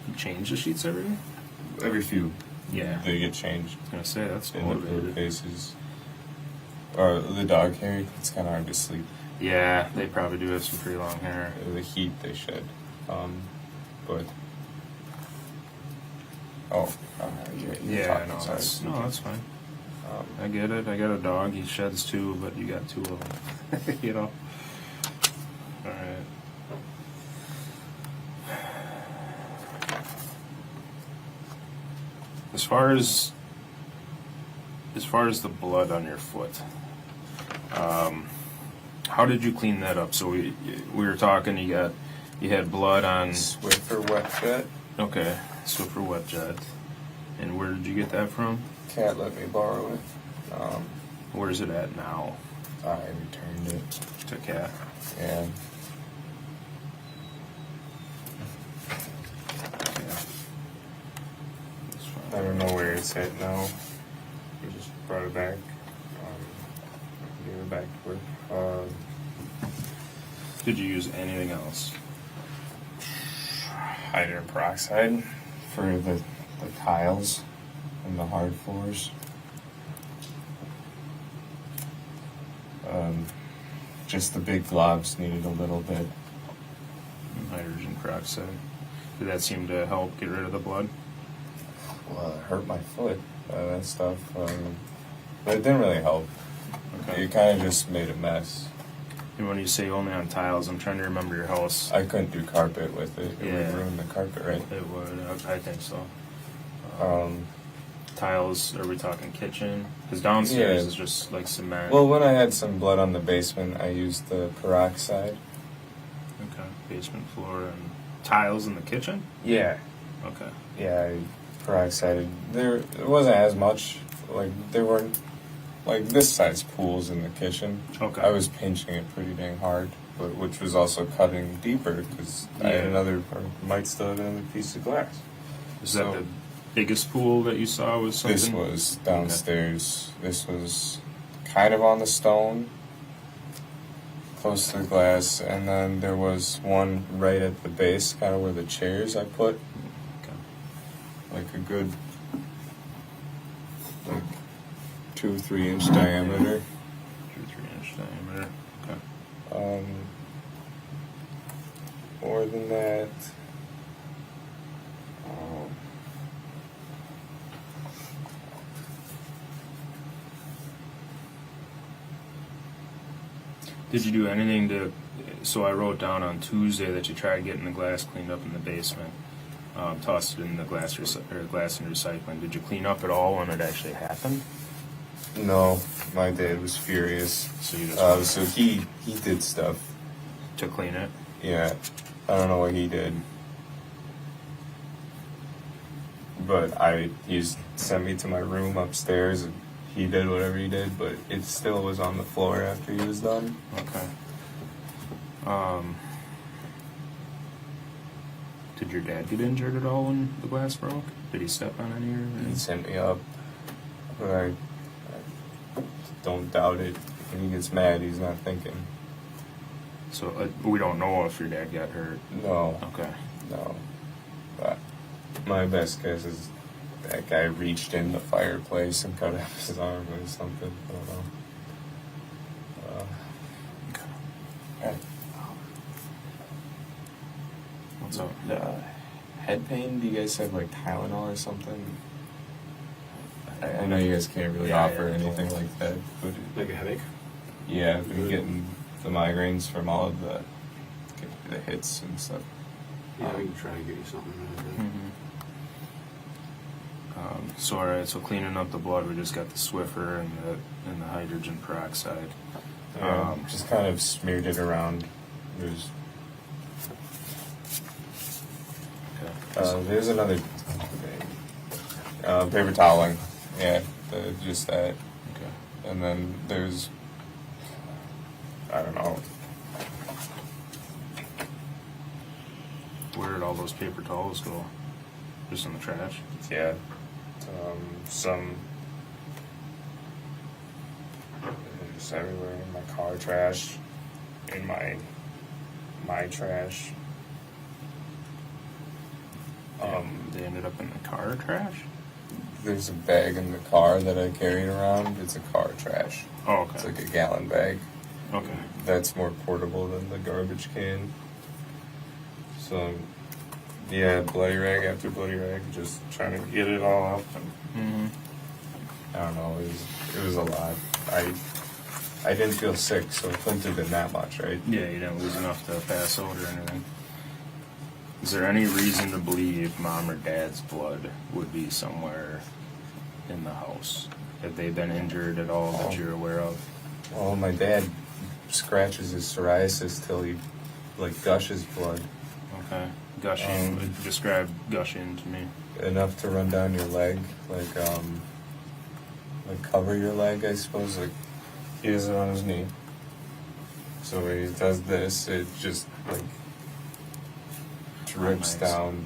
S1: You change the sheets every day?
S2: Every few.
S1: Yeah.
S2: They get changed
S1: I was gonna say that's
S2: in the
S1: motivated.
S2: cases. Or the dog hair, it's kind of hard to sleep.
S1: Yeah, they probably do have some pretty long hair.
S2: The heat they shed. But you're
S1: Yeah,
S2: talking,
S1: no,
S2: sorry.
S1: that's fine. I get it. I got a dog. He sheds too, but you got two of them. All right. As far as the blood on your foot, how did you clean that up? So we were talking. You had blood on.
S2: Swiffer wet jet.
S1: Okay, Swiffer wet jet. And where did you get that from?
S2: Cat let me borrow it.
S1: Where's it at now?
S2: I returned it.
S1: To Cat.
S2: And
S1: Yeah. That's fine.
S2: I don't know where it's at now. We just brought it back. Gave it back to work.
S1: Did you use anything else?
S2: Hydrogen peroxide for the tiles and the hard floors. Just the big globs needed a little bit.
S1: Hydrogen peroxide. Did that seem to help get rid of the blood?
S2: Well, it hurt my foot, that stuff. But it didn't really help.
S1: Okay.
S2: It kind of just made a mess.
S1: And when you say only on tiles, I'm trying to remember your house.
S2: I couldn't do carpet with it. It
S1: Yeah.
S2: would ruin the carpet, right?
S1: It would. I think so. Tiles. Are we talking kitchen? Because downstairs
S2: Yeah.
S1: is just like cement.
S2: Well, when I had some blood on the basement, I used the peroxide.
S1: Okay. Basement floor and tiles in the kitchen?
S2: Yeah.
S1: Okay.
S2: Yeah, I peroxided. There wasn't as much. Like, there weren't, like, this size pools in the kitchen.
S1: Okay.
S2: I was pinching it pretty dang hard, but which was also cutting deeper because I had
S1: Yeah.
S2: another, or might still have another piece of glass.
S1: Is
S2: So-
S1: that the biggest pool that you saw? Was something?
S2: This was downstairs. This was kind of on the stone, close to the glass, and then there was one right at the base, kind of where the chairs I put,
S1: Okay.
S2: like a good, like 2 or 3 inch diameter.
S1: 2 or 3 inch diameter. Okay.
S2: More than that.
S1: Did you do anything to? So I wrote down on Tuesday that you tried getting the glass cleaned up in the basement, tossed it in the glass glass and recycling. Did you clean up at all when it actually happened?
S2: No, my dad was furious.
S1: So you just
S2: So he did stuff.
S1: to clean it.
S2: Yeah, I don't know what he did, but he just sent me to my room upstairs, and he did whatever he did. But it still was on the floor after he was done.
S1: Okay. Did your dad get injured at all when the glass broke? Did he step on any?
S2: He sent me up, but I don't doubt it. When he gets mad, he's not thinking.
S1: So we don't know if your dad got hurt.
S2: No,
S1: Okay.
S2: no. But my best guess is that guy reached in the fireplace and cut off his arm or something. I don't know.
S1: What's up?
S2: Head pain? Do you guys have like Tylenol or something? I know you guys can't really
S1: Yeah,
S2: offer
S1: yeah,
S2: anything
S1: totally.
S2: like that, but
S3: Like a headache?
S2: yeah, I've been getting the migraines from all of the hits and stuff.
S3: Yeah, we can try and get you something.
S1: So all right. So cleaning up the blood, we just got the Swiffer and the hydrogen peroxide.
S2: Just kind of smeared it around. There's
S1: Okay.
S2: another paper toweling. Yeah, just that.
S1: Okay.
S2: And then there's, I don't know.
S1: Where did all those paper towels go? Just in the trash?
S2: Yeah, some just everywhere in my car trash, in my trash.
S1: They ended up in the car trash?
S2: There's a bag in the car that I carried around. It's a car trash.
S1: Oh, okay.
S2: It's like a gallon bag.
S1: Okay.
S2: That's more portable than the garbage can. So, yeah, bloody rag after bloody rag, just trying to get it all up. And, I don't know. It was a lot. I didn't feel sick, so it couldn't have been that much, right?
S1: Yeah, you didn't lose enough to pass out or anything. Is there any reason to believe mom or dad's blood would be somewhere in the house? Have they been injured at all that you're aware of?
S2: Well, my dad scratches his psoriasis till he like gushes blood,
S1: Okay. Gushing. Describe gushing to me.
S2: enough to run down your leg, like cover your leg, I suppose. Like he has it on his knee, so when he does this, it just like drips
S1: nice.
S2: down.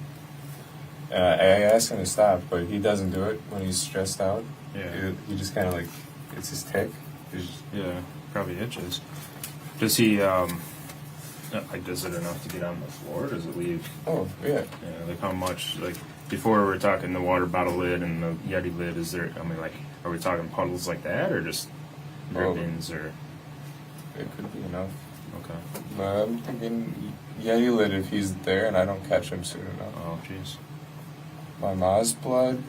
S2: I ask him to stop, but he doesn't do it when he's stressed out.
S1: Yeah.
S2: He just kind of like, it's his tick.
S1: Yeah, probably itches. Does he, like, does it enough to get on the floor? Does it leave?
S2: Oh, yeah.
S1: Yeah, like how much, like, before we were talking the water bottle lid and the Yeti lid, is there, I mean, like, are we talking puddles like that or just drippings or?
S2: It could be enough.
S1: Okay.
S2: But I'm thinking Yeti lid if he's there and I don't catch him soon enough.
S1: Oh, jeez.
S2: My ma's blood,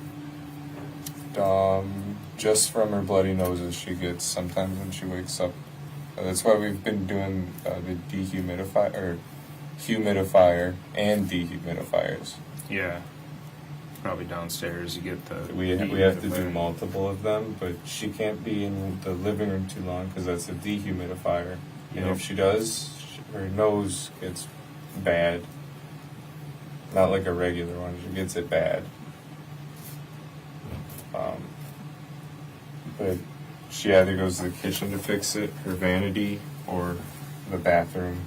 S2: just from her bloody noses she gets sometimes when she wakes up. That's why we've been doing the humidifier and dehumidifiers.
S1: Yeah. Probably downstairs you get the.
S2: We have to do multiple of them, but she can't be in the living room too long because that's a dehumidifier. And
S1: Yep.
S2: if she does, her nose gets bad. not like a regular one. She gets it bad. But she either goes to the kitchen to fix it, her vanity, or the bathroom.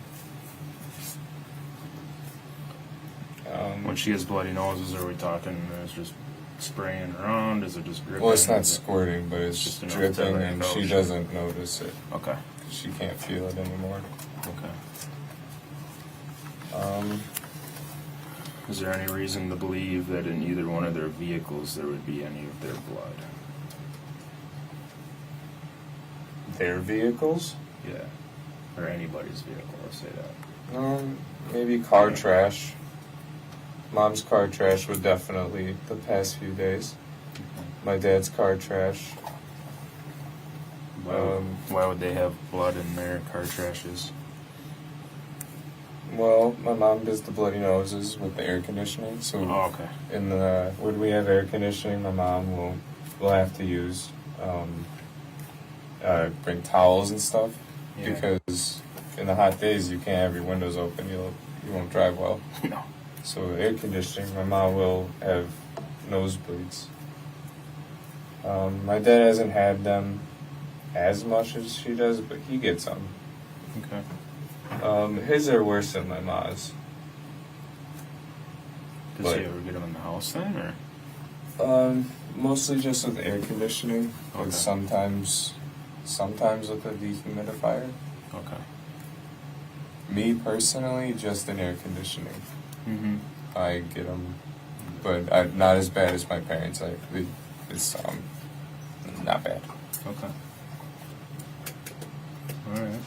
S1: When she has bloody noses, are we talking it's just spraying around? Is it just dripping?
S2: Well, it's not
S1: Is it-
S2: squirting, but it's
S1: Just enough
S2: dripping,
S1: to
S2: and
S1: know
S2: she
S1: she-
S2: doesn't notice it.
S1: Okay.
S2: She can't feel it anymore.
S1: Okay.
S2: Um,
S1: Is there any reason to believe that in either one of their vehicles there would be any of their blood?
S2: their vehicles?
S1: Yeah. Or anybody's vehicle, let's say that.
S2: Maybe car trash. Mom's car trash would definitely the past few days. My dad's car trash.
S1: Why would they have blood in their car trashes?
S2: Well, my mom does the bloody noses with the air conditioning, so
S1: Oh, okay.
S2: in the when we have air conditioning, my mom will have to use bring towels and stuff
S1: Yeah.
S2: because in the hot days you can't have your windows open. You won't drive well.
S1: No.
S2: So air conditioning, my mom will have nosebleeds. My dad hasn't had them as much as she does, but he gets them.
S1: Okay.
S2: His are worse than my mom's.
S1: Does
S2: But-
S1: he ever get them in the house then, or?
S2: Mostly just with air conditioning,
S1: Okay.
S2: but sometimes with a dehumidifier.
S1: Okay.
S2: Me personally, just in air conditioning,
S1: Mm-hmm.
S2: I get them, but not as bad as my parents. It's not bad.
S1: Okay. All right.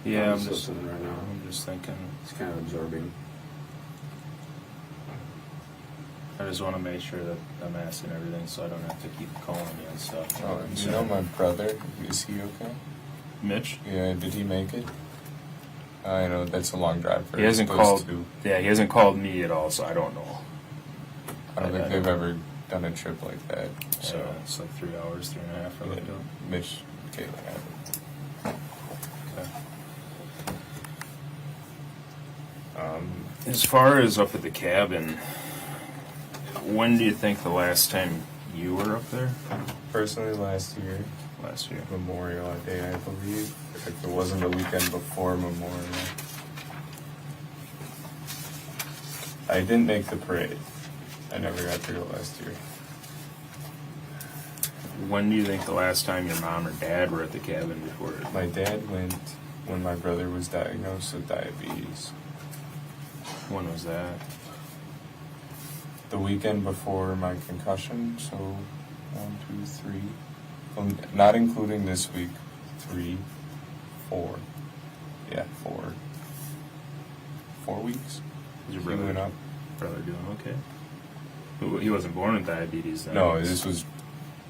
S1: Yeah, I'm
S3: Just
S1: just
S3: listening right now.
S1: I'm just thinking.
S3: It's kind of absorbing.
S1: I just want to make sure that I'm asking everything, so I don't have to keep calling you and stuff.
S2: Do you know my brother? Is he okay?
S1: Mitch?
S2: Yeah, did he make it? I know that's a long drive for
S1: He hasn't
S2: those
S1: called.
S2: two.
S1: Yeah, he hasn't called me at all, so I don't know.
S2: I don't think they've ever done a trip like that.
S1: So
S2: So
S1: it's like 3 hours, 3.5 for
S2: yeah,
S1: them.
S2: Mitch, Caitlin,
S1: Okay.
S2: Um,
S1: As far as up at the cabin, when do you think the last time you were up there?
S2: personally, last year,
S1: Last year.
S2: Memorial Day, I believe. If it wasn't the weekend before Memorial. I didn't make the parade. I never got to go last year.
S1: When do you think the last time your mom or dad were at the cabin before?
S2: My dad went when my brother was diagnosed with diabetes.
S1: When was that?
S2: The weekend before my concussion, so 1, 2, 3. Not including this week, 3, 4. Yeah, 4. 4 weeks.
S1: Is your
S2: He went up.
S1: brother doing okay? He wasn't born with diabetes then?
S2: No, this was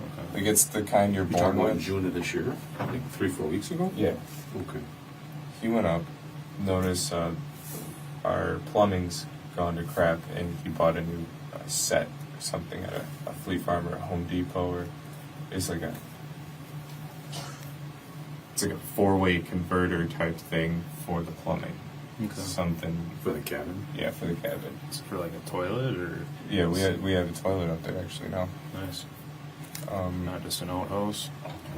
S1: Okay.
S2: like it's the kind you're
S3: You
S2: born
S3: talking about in
S2: with.
S3: June of this year? Like 3-4 weeks ago?
S2: Yeah,
S3: Okay.
S2: he went up. Noticed our plumbing's gone to crap, and he bought a new set or something at a Fleet Farm or a Home Depot, or it's like a 4-way converter type thing for the plumbing.
S1: Okay.
S2: Something,
S3: For the cabin?
S2: yeah, for the cabin.
S1: Is it for like a toilet or?
S2: Yeah, we have a toilet up there actually now.
S1: Nice.
S2: Um,
S1: Not just an outhouse.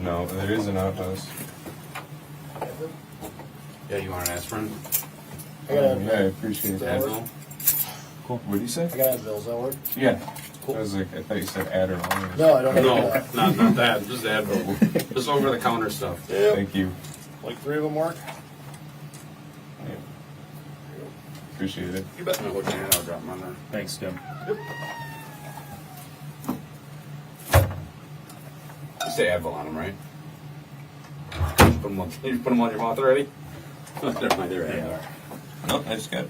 S2: no, there is an outhouse.
S3: Yeah, you want an aspirin?
S2: Yeah, I appreciate that.
S3: Advil?
S1: Cool.
S2: What do you say?
S6: I got Advil, that work?
S2: Yeah.
S6: Cool.
S2: I was like, I thought you said Adderall.
S6: No, I don't have
S3: No,
S6: that.
S3: not that. Just Advil. Just over the counter stuff.
S6: Yep.
S2: Thank you.
S6: Like 3 of them work?
S2: Yeah. Appreciate it.
S3: You bet. I'll drop them on there.
S1: Thanks, Tim.
S3: You say Advil on them, right? You put them on your mouth already? Never mind, they're Advil.
S2: Nope, I just got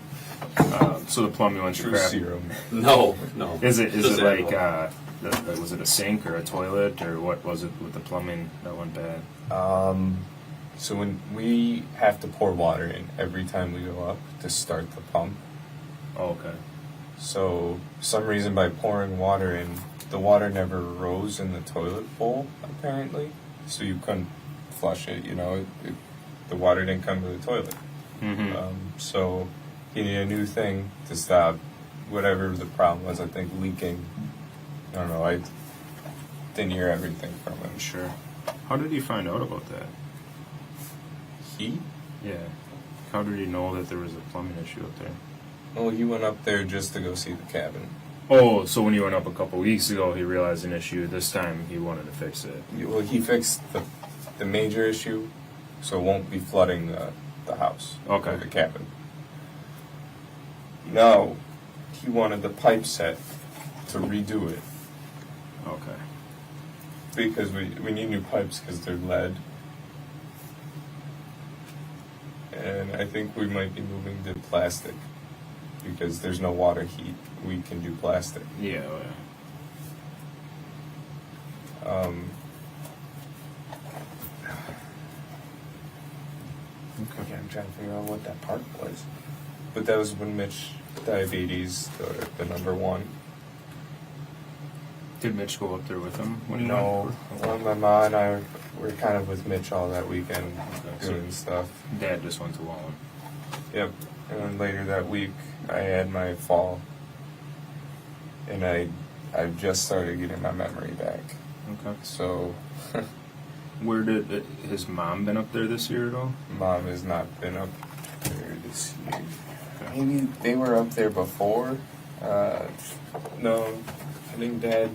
S1: So the plumbing went to
S2: True
S1: crap.
S2: serum.
S3: No.
S1: Is it
S3: Just
S1: like
S3: animal.
S1: was it a sink or a toilet or what was it with the plumbing that went bad?
S2: So when we have to pour water in every time we go up to start the pump.
S1: Oh, okay.
S2: So some reason by pouring water in, the water never rose in the toilet bowl apparently. So you couldn't flush it. The water didn't come to the toilet. So he needed a new thing to stop whatever the problem was. I think leaking. I don't know. I didn't hear everything from him.
S1: Sure. How did he find out about that?
S2: He?
S1: Yeah. How did he know that there was a plumbing issue up there?
S2: Well, he went up there just to go see the cabin.
S1: Oh, so when you went up a couple weeks ago, he realized an issue. This time, he wanted to fix it.
S2: Well, he fixed the major issue, so it won't be flooding the house.
S1: Okay.
S2: Or the cabin. Now, he wanted the pipe set to redo it
S1: Okay.
S2: because we need new pipes because they're lead. And I think we might be moving to plastic because there's no water heat. We can do plastic.
S1: Yeah. Oh, yeah.
S2: Okay, I'm trying to figure out what that part was. But that was when Mitch, diabetes, the number one.
S1: Did Mitch go up there with him when he
S2: No,
S1: went?
S2: well, my mom and I were kind of with Mitch all that weekend
S1: Okay,
S2: doing stuff.
S1: Dad just went to Wallen.
S2: Yep. And then later that week, I had my fall, and I just started getting my memory back.
S1: Okay.
S2: So,
S1: Where did his mom been up there this year at all?
S2: Mom has not been up there this year. Maybe they were up there before. No, I think Dad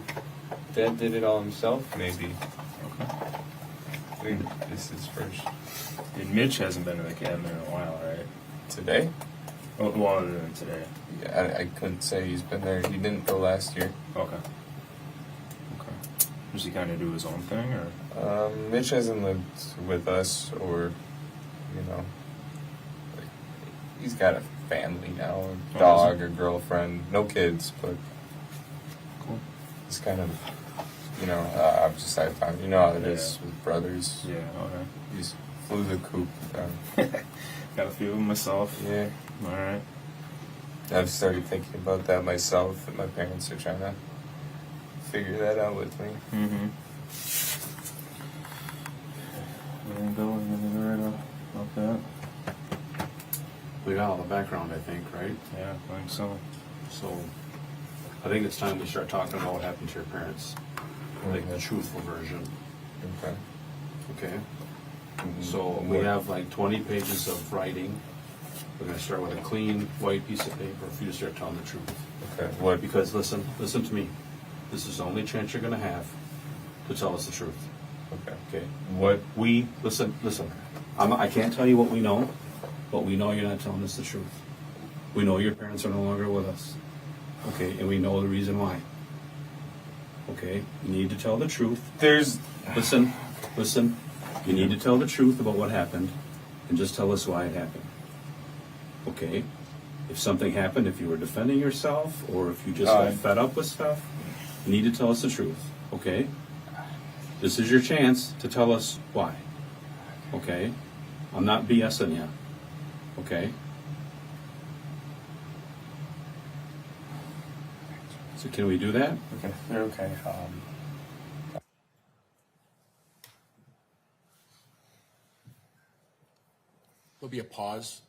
S2: did it all himself. Maybe.
S1: Okay.
S2: I think this is first.
S1: And Mitch hasn't been to the cabin in a while, right?
S2: Today?
S1: Oh, well, other than today.
S2: Yeah, I couldn't say he's been there. He didn't go last year.
S1: Okay. Okay. Does he kind of do his own thing, or?
S2: Mitch hasn't lived with us, or like, he's got a family now, a dog or girlfriend, no kids, but
S1: Cool.
S2: he's kind of, outside time. You know how it is
S1: Yeah.
S2: with brothers.
S1: Yeah. Okay.
S2: He's flew the coop.
S1: Got a few of them myself.
S2: Yeah,
S1: All right.
S2: I've started thinking about that myself, and my parents are trying to figure that out with me.
S1: Mm-hmm. Bill, anything to write about that?
S3: We got all the background, I think, right?
S1: Yeah, I think so.
S3: So I think it's time we start talking about what happened to your parents, like the truthful version.
S2: Okay.
S3: Okay. So we have like 20 pages of writing. We're going to start with a clean white piece of paper for you to start telling the truth.
S2: Okay. What?
S3: Because listen to me. This is the only chance you're going to have to tell us the truth.
S2: Okay.
S3: Okay.
S2: What?
S3: Listen. I can't tell you what we know, but we know you're not telling us the truth. We know your parents are no longer with us. Okay, and we know the reason why. Okay, you need to tell the truth. Listen. You need to tell the truth about what happened, and just tell us why it happened. Okay? If something happened, if you were defending yourself, or if you just got fed up with stuff, you need to tell us the truth. Okay? This is your chance to tell us why. Okay? I'm not BSing you. Okay? So can we do that?
S2: Okay. They're okay.
S4: There'll be a pause.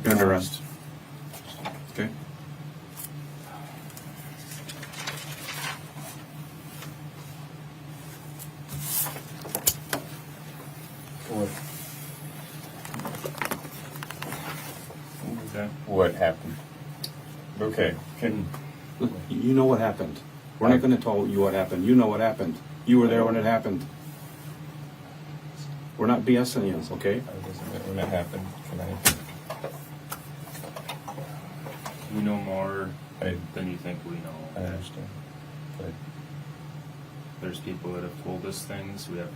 S3: You're under arrest. Okay?
S1: Okay.
S2: What happened? Okay.
S3: You know what happened. We're not going to tell you what happened. You know what happened. You were there when it happened. We're not BSing you, okay?
S2: I wasn't when it happened. Can I?
S1: We know more
S2: I
S1: than you think we know.
S2: I understand. But
S1: There's people that have told us things. We have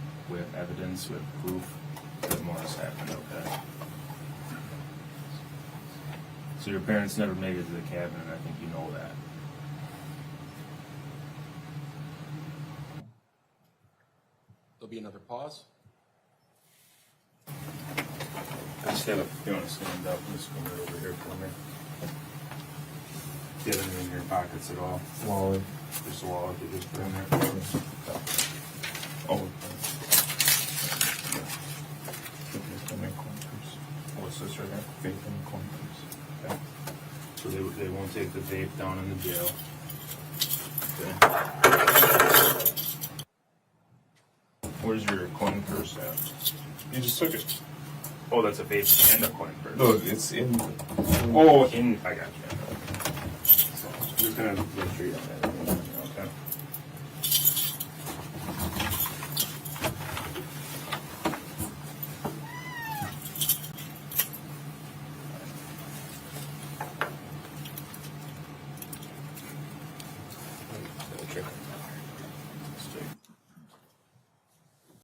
S1: evidence. We have proof that more has happened. Okay. So your parents never made it to the cabin, and I think you know that.
S4: There'll be another pause.
S1: I just gotta. You want to stand up? Just come right over here for me. Do you have anything in your pockets at all?
S2: wallet.
S1: Just a wallet you just put in there. Oh. What's this right here?
S2: Faith and corners.
S1: Okay. So they won't take the vape down in the jail. Okay. Where's your coin purse at?
S2: You just took it.
S1: Oh, that's a vape and a coin purse.
S2: No, it's in.
S1: Oh, I got you. So, I'm just gonna make sure you don't have anything, okay?
S2: Okay.